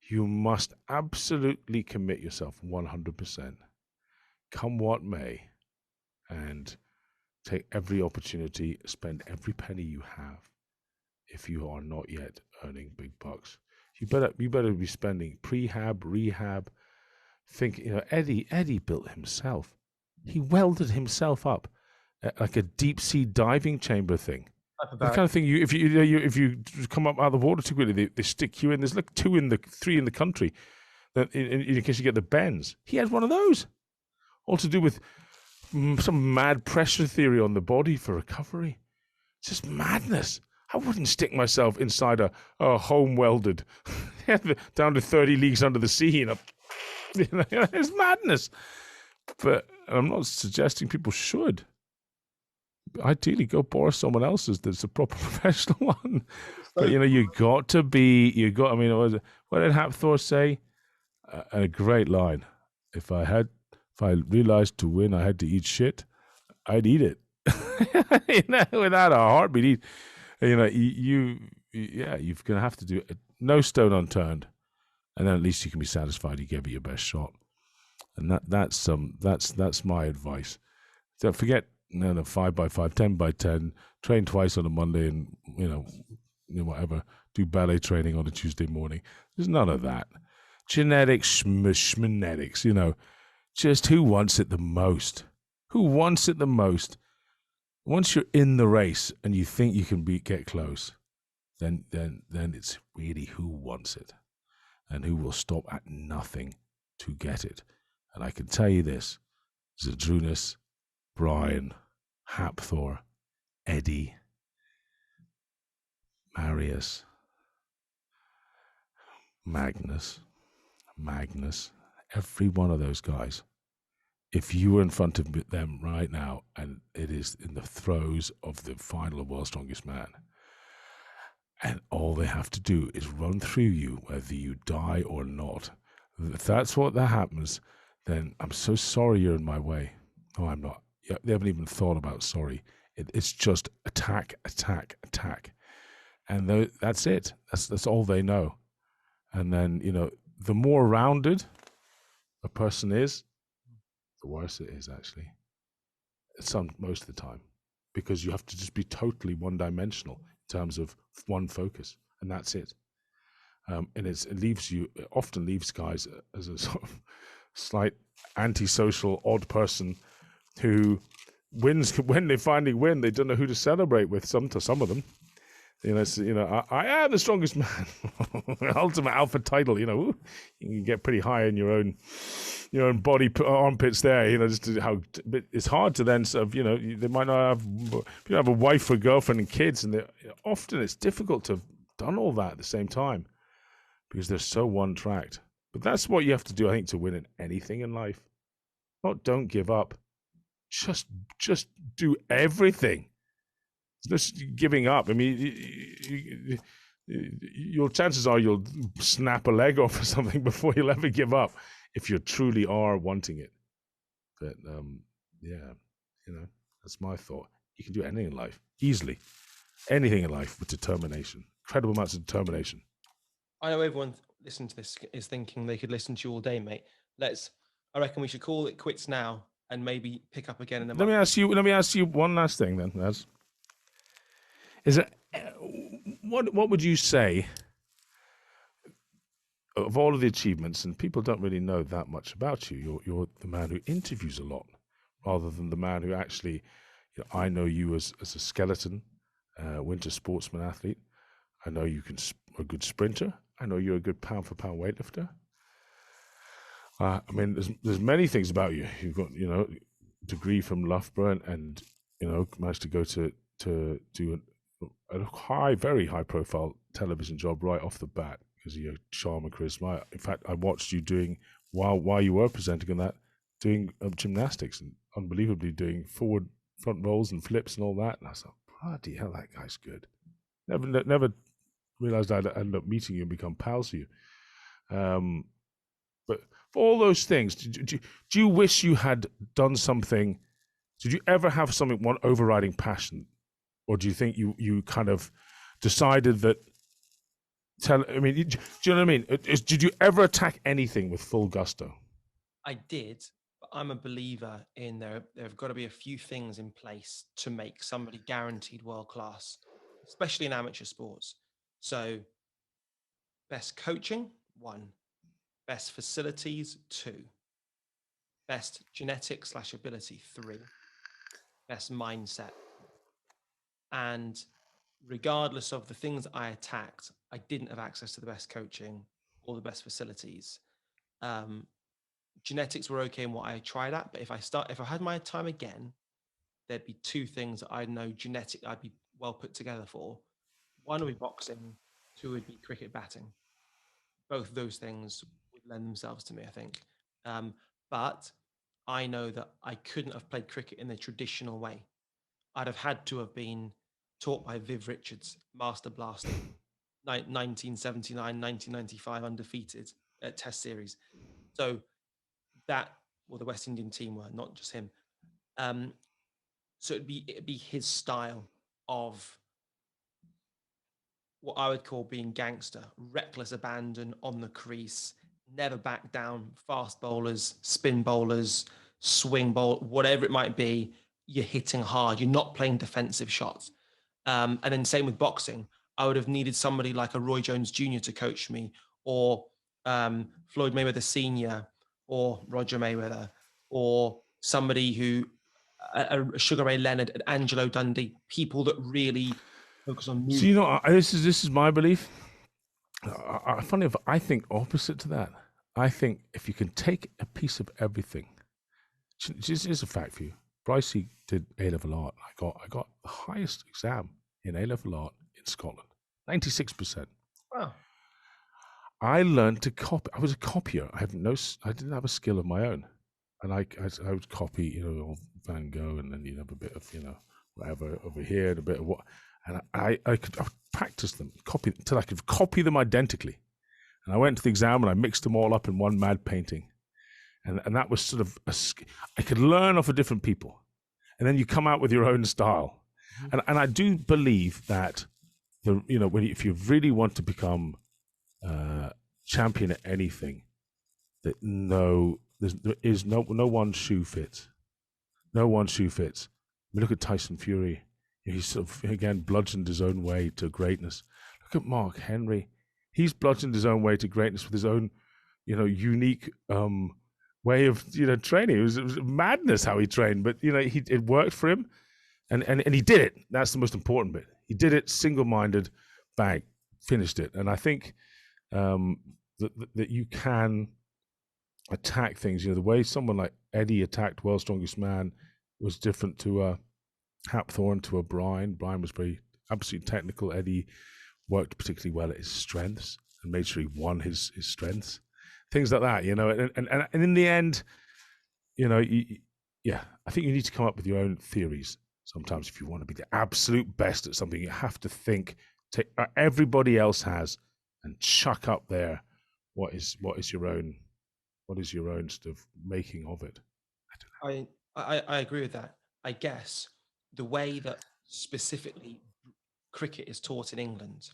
Speaker 2: You must absolutely commit yourself 100%, come what may, and take every opportunity, spend every penny you have. If you are not yet earning big bucks, you better be spending prehab, rehab. Think, Eddie built himself. He welded himself up like a deep sea diving chamber thing. The kind of thing if you come up out of the water too quickly, they stick you in. There's like 3 in the country, that in case you get the bends. He had one of those, all to do with some mad pressure theory on the body for recovery. It's just madness. I wouldn't stick myself inside a home welded down to 30 leagues under the sea. It's madness. But I'm not suggesting people should. Ideally, go borrow someone else's that's a proper professional one. But you got to be. I mean, what did Hapthor say? A great line. If I realized to win I had to eat shit, I'd eat it. Without a heartbeat. You're gonna have to do it. No stone unturned, and then at least you can be satisfied you gave it your best shot. And that's my advice. Don't forget. No, 5x5, 10x10, train twice on a Monday and, whatever, do ballet training on a Tuesday morning. There's none of that. Genetics, schmanetics, just who wants it the most? Who wants it the most? Once you're in the race and you think you can get close, then it's really who wants it and who will stop at nothing to get it. And I can tell you this, Zydrunas, Brian, Hapthor, Eddie, Marius, Magnus, Magnus, every one of those guys, if you were in front of them right now and it is in the throes of the final of World's Strongest Man, and all they have to do is run through you, whether you die or not, if that's what that happens, then I'm so sorry you're in my way. No, I'm not. They haven't even thought about sorry. It's just attack, attack, attack. And that's it. That's all they know. And then, the more rounded a person is, the worse it is, actually. Most of the time. Because you have to just be totally one-dimensional in terms of one focus. And that's it. And it often leaves guys as a sort of slight antisocial, odd person who wins. When they finally win, they don't know who to celebrate with. Some of them, I am the strongest man, ultimate alpha title. You can get pretty high in your own body armpits there. Just how it's hard to then sort of, they might not have a wife or girlfriend and kids, and often it's difficult to have done all that at the same time because they're so one-tracked. But that's what you have to do, I think, to win in anything in life. Don't give up. Just do everything. Just giving up. I mean, your chances are you'll snap a leg off or something before you'll ever give up if you truly are wanting it. But that's my thought. You can do anything in life easily, anything in life with determination, incredible amounts of determination.
Speaker 1: I know everyone listening to this is thinking they could listen to you all day, mate. I reckon we should call it quits now and maybe pick up again in a month.
Speaker 2: Let me ask you one last thing then, Raz. What would you say of all of the achievements, and people don't really know that much about you, you're the man who interviews a lot rather than the man who actually, I know you as a skeleton, winter sportsman athlete. I know you are a good sprinter. I know you're a good pound for pound weightlifter. I mean, there's many things about you. You've got, degree from Loughborough and managed to go to do a very high profile television job right off the bat because of your charm and charisma. In fact, I watched you doing while you were presenting on that, doing gymnastics and unbelievably doing front rolls and flips and all that. And I was like, bloody hell, that guy's good. Never realized I'd end up meeting you and become pals with you. But for all those things, do you wish you had done something? Did you ever have one overriding passion? Or do you think you kind of decided that? Do you know what I mean? Did you ever attack anything with full gusto?
Speaker 1: I did, but I'm a believer in there have got to be a few things in place to make somebody guaranteed world class, especially in amateur sports. So, best coaching, 1. Best facilities, 2. Best genetics/ability, 3. Best mindset. And regardless of the things I attacked, I didn't have access to the best coaching or the best facilities. Genetics were okay in what I tried at, but if I had my time again, there'd be 2 things that I know I'd be well put together for. 1 would be boxing, 2 would be cricket batting. Both of those things would lend themselves to me, I think. But I know that I couldn't have played cricket in the traditional way. I'd have had to have been taught by Viv Richards, Master Blaster, 1979, 1995, undefeated at Test Series. So the West Indian team were, not just him. So it'd be his style of what I would call being gangster, reckless abandon on the crease, never back down, fast bowlers, spin bowlers, swing bowl, whatever it might be, you're hitting hard. You're not playing defensive shots. And then same with boxing. I would have needed somebody like a Roy Jones Jr. to coach me, or Floyd Mayweather Sr., or Roger Mayweather, or somebody who, a Sugar Ray Leonard, an Angelo Dundee, people that really focus on movement.
Speaker 2: So, this is my belief. Funny enough, I think opposite to that. I think if you can take a piece of everything, this is a fact for you. Brycey did A-level art. I got the highest exam in A-level art in Scotland, 96%.
Speaker 1: Wow.
Speaker 2: I learned to copy. I was a copier. I didn't have a skill of my own, and I would copy, Van Gogh, and then you'd have a bit of, whatever over here, and a bit of what, and I would practice them, copy until I could copy them identically. And I went to the exam and I mixed them all up in one mad painting, and that was sort of I could learn off of different people, and then you come out with your own style, and I do believe that if you really want to become champion at anything, that there is no one shoe fits. No one shoe fits. I mean, look at Tyson Fury. He's sort of, again, bludgeoned his own way to greatness. Look at Mark Henry. He's bludgeoned his own way to greatness with his own, unique way of, training. It was madness how he trained, but, it worked for him, and he did it. That's the most important bit. He did it single-minded, bang, finished it. And I think that you can attack things. The way someone like Eddie attacked World's Strongest Man was different to a Hapthorne, to a Brian. Brian was very absolutely technical. Eddie worked particularly well at his strengths and made sure he won his strengths. Things like that, and in the end, I think you need to come up with your own theories. Sometimes if you want to be the absolute best at something, you have to think, take everybody else has, and chuck up there what is your own sort of making of it.
Speaker 1: I agree with that. I guess the way that specifically cricket is taught in England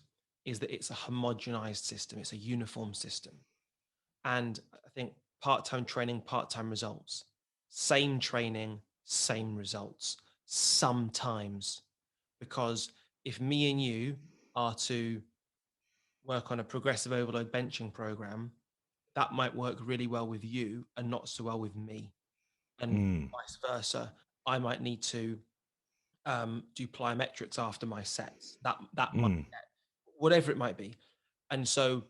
Speaker 1: is that it's a homogenized system, it's a uniform system. And I think part-time training, part-time results, same training, same results, sometimes. Because if me and you are to work on a progressive overload benching program, that might work really well with you and not so well with me. And vice versa. I might need to do plyometrics after my sets. That might, whatever it might be. And so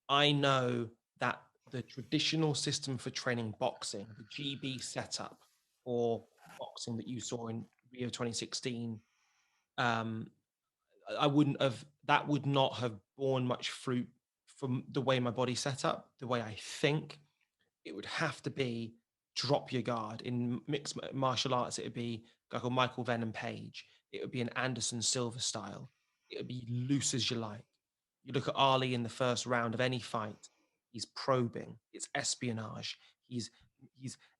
Speaker 1: I know that the traditional system for training boxing, the GB setup for boxing that you saw in Rio 2016, that would not have borne much fruit from the way my body set up, the way I think. It would have to be drop your guard. In mixed martial arts, it would be a guy called Michael Venom Page. It would be an Anderson Silva style. It would be loose as you like. You look at Ali in the first round of any fight, he's probing, it's espionage. He's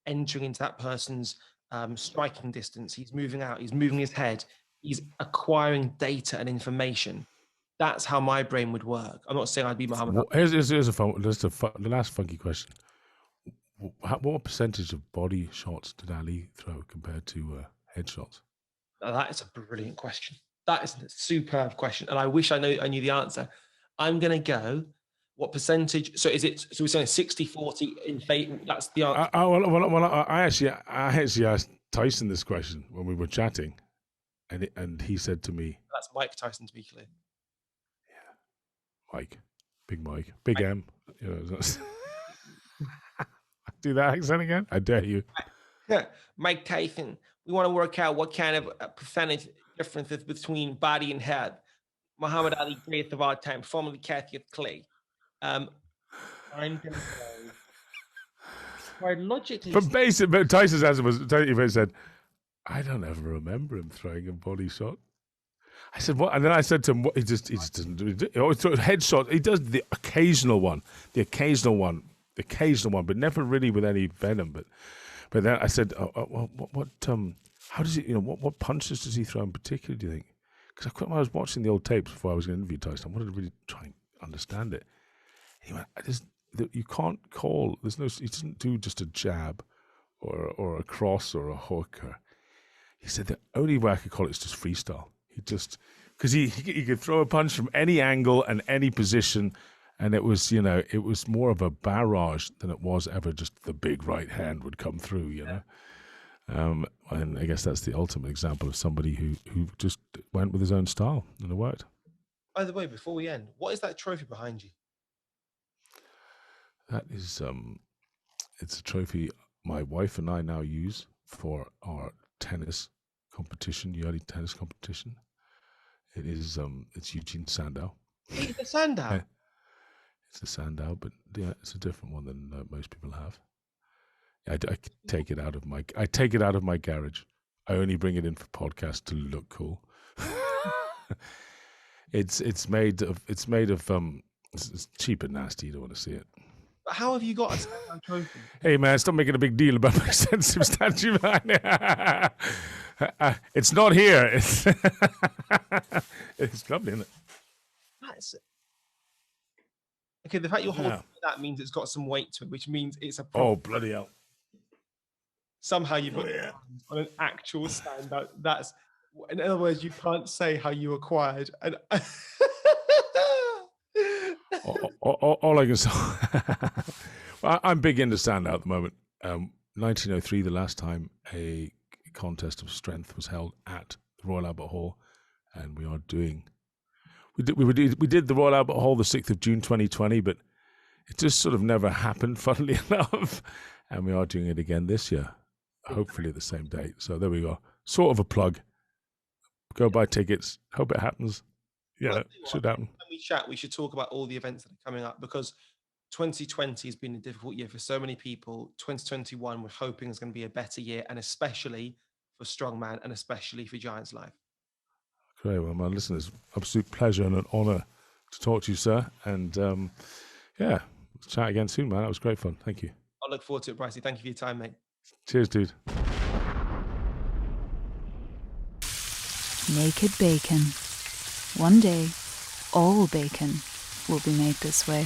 Speaker 1: entering into that person's striking distance. He's moving out, he's moving his head, he's acquiring data and information. That's how my brain would work. I'm not saying I'd be Muhammad.
Speaker 2: Well, here's the last funky question. What percentage of body shots did Ali throw compared to headshots?
Speaker 1: That is a brilliant question. That is a superb question, and I wish I knew the answer. I'm going to go. What percentage? So is it? So we're saying 60-40 in favor. That's the answer.
Speaker 2: I actually asked Tyson this question when we were chatting, and he said to me,
Speaker 1: "That's Mike Tyson, to be clear."
Speaker 2: Yeah, Big Mike, Big M. Do that accent again? I dare you.
Speaker 1: Mike Tyson. We want to work out what kind of percentage difference is between body and head. Muhammad Ali, greatest of all time, formerly Cassius Clay. I'm going to go. Quite logically.
Speaker 2: But Tyson's answer was, he said, I don't ever remember him throwing a body shot. I said, what? And then I said to him, what? He just doesn't do it. Headshot. He does the occasional one, but never really with any venom. But then I said, how does he, what punches does he throw in particular, do you think? Because when I was watching the old tapes before I was going to interview Tyson, I wanted to really try and understand it. He went, you can't call, he doesn't do just a jab or a cross or a hook. He said the only way I could call it is just freestyle. Because he could throw a punch from any angle and any position, and it was more of a barrage than it was ever just the big right hand would come through, and I guess that's the ultimate example of somebody who just went with his own style, and it worked.
Speaker 1: By the way, before we end, what is that trophy behind you?
Speaker 2: That is, it's a trophy my wife and I now use for our tennis competition, yearly tennis competition. It is, it's Eugene Sandow.
Speaker 1: Peter Sandow?
Speaker 2: It's a Sandow, but yeah, it's a different one than most people have. I take it out of my garage. I only bring it in for podcasts to look cool. It's made of it's cheap and nasty. You don't want to see it.
Speaker 1: But how have you got a Sandow trophy?
Speaker 2: Hey man, stop making a big deal about my expensive statue. It's not here. It's lovely, isn't it?
Speaker 1: That's okay. The fact you're holding that means it's got some weight to it, which means it's a
Speaker 2: Oh bloody hell!
Speaker 1: Somehow you've got on an actual Sandow. That's, in other words, you can't say how you acquired. And
Speaker 2: all I can say, well, I'm big into Sandow at the moment. 1903, the last time a contest of strength was held at the Royal Albert Hall, and we are doing. We did the Royal Albert Hall the 6th of June 2020, but it just sort of never happened, funnily enough. And we are doing it again this year, hopefully the same date. So there we go. Sort of a plug. Go buy tickets. Hope it happens. Yeah, should happen.
Speaker 1: When we chat, we should talk about all the events that are coming up, because 2020 has been a difficult year for so many people. 2021, we're hoping is going to be a better year, and especially for Strongman and especially for Giants Live.
Speaker 2: Great. Well, man, listen, it's an absolute pleasure and an honour to talk to you, sir. And yeah, let's chat again soon, man. That was great fun. Thank you.
Speaker 1: I look forward to it, Brycey. Thank you for your time, mate.
Speaker 2: Cheers, dude.
Speaker 3: Naked bacon. One day, all bacon will be made this way.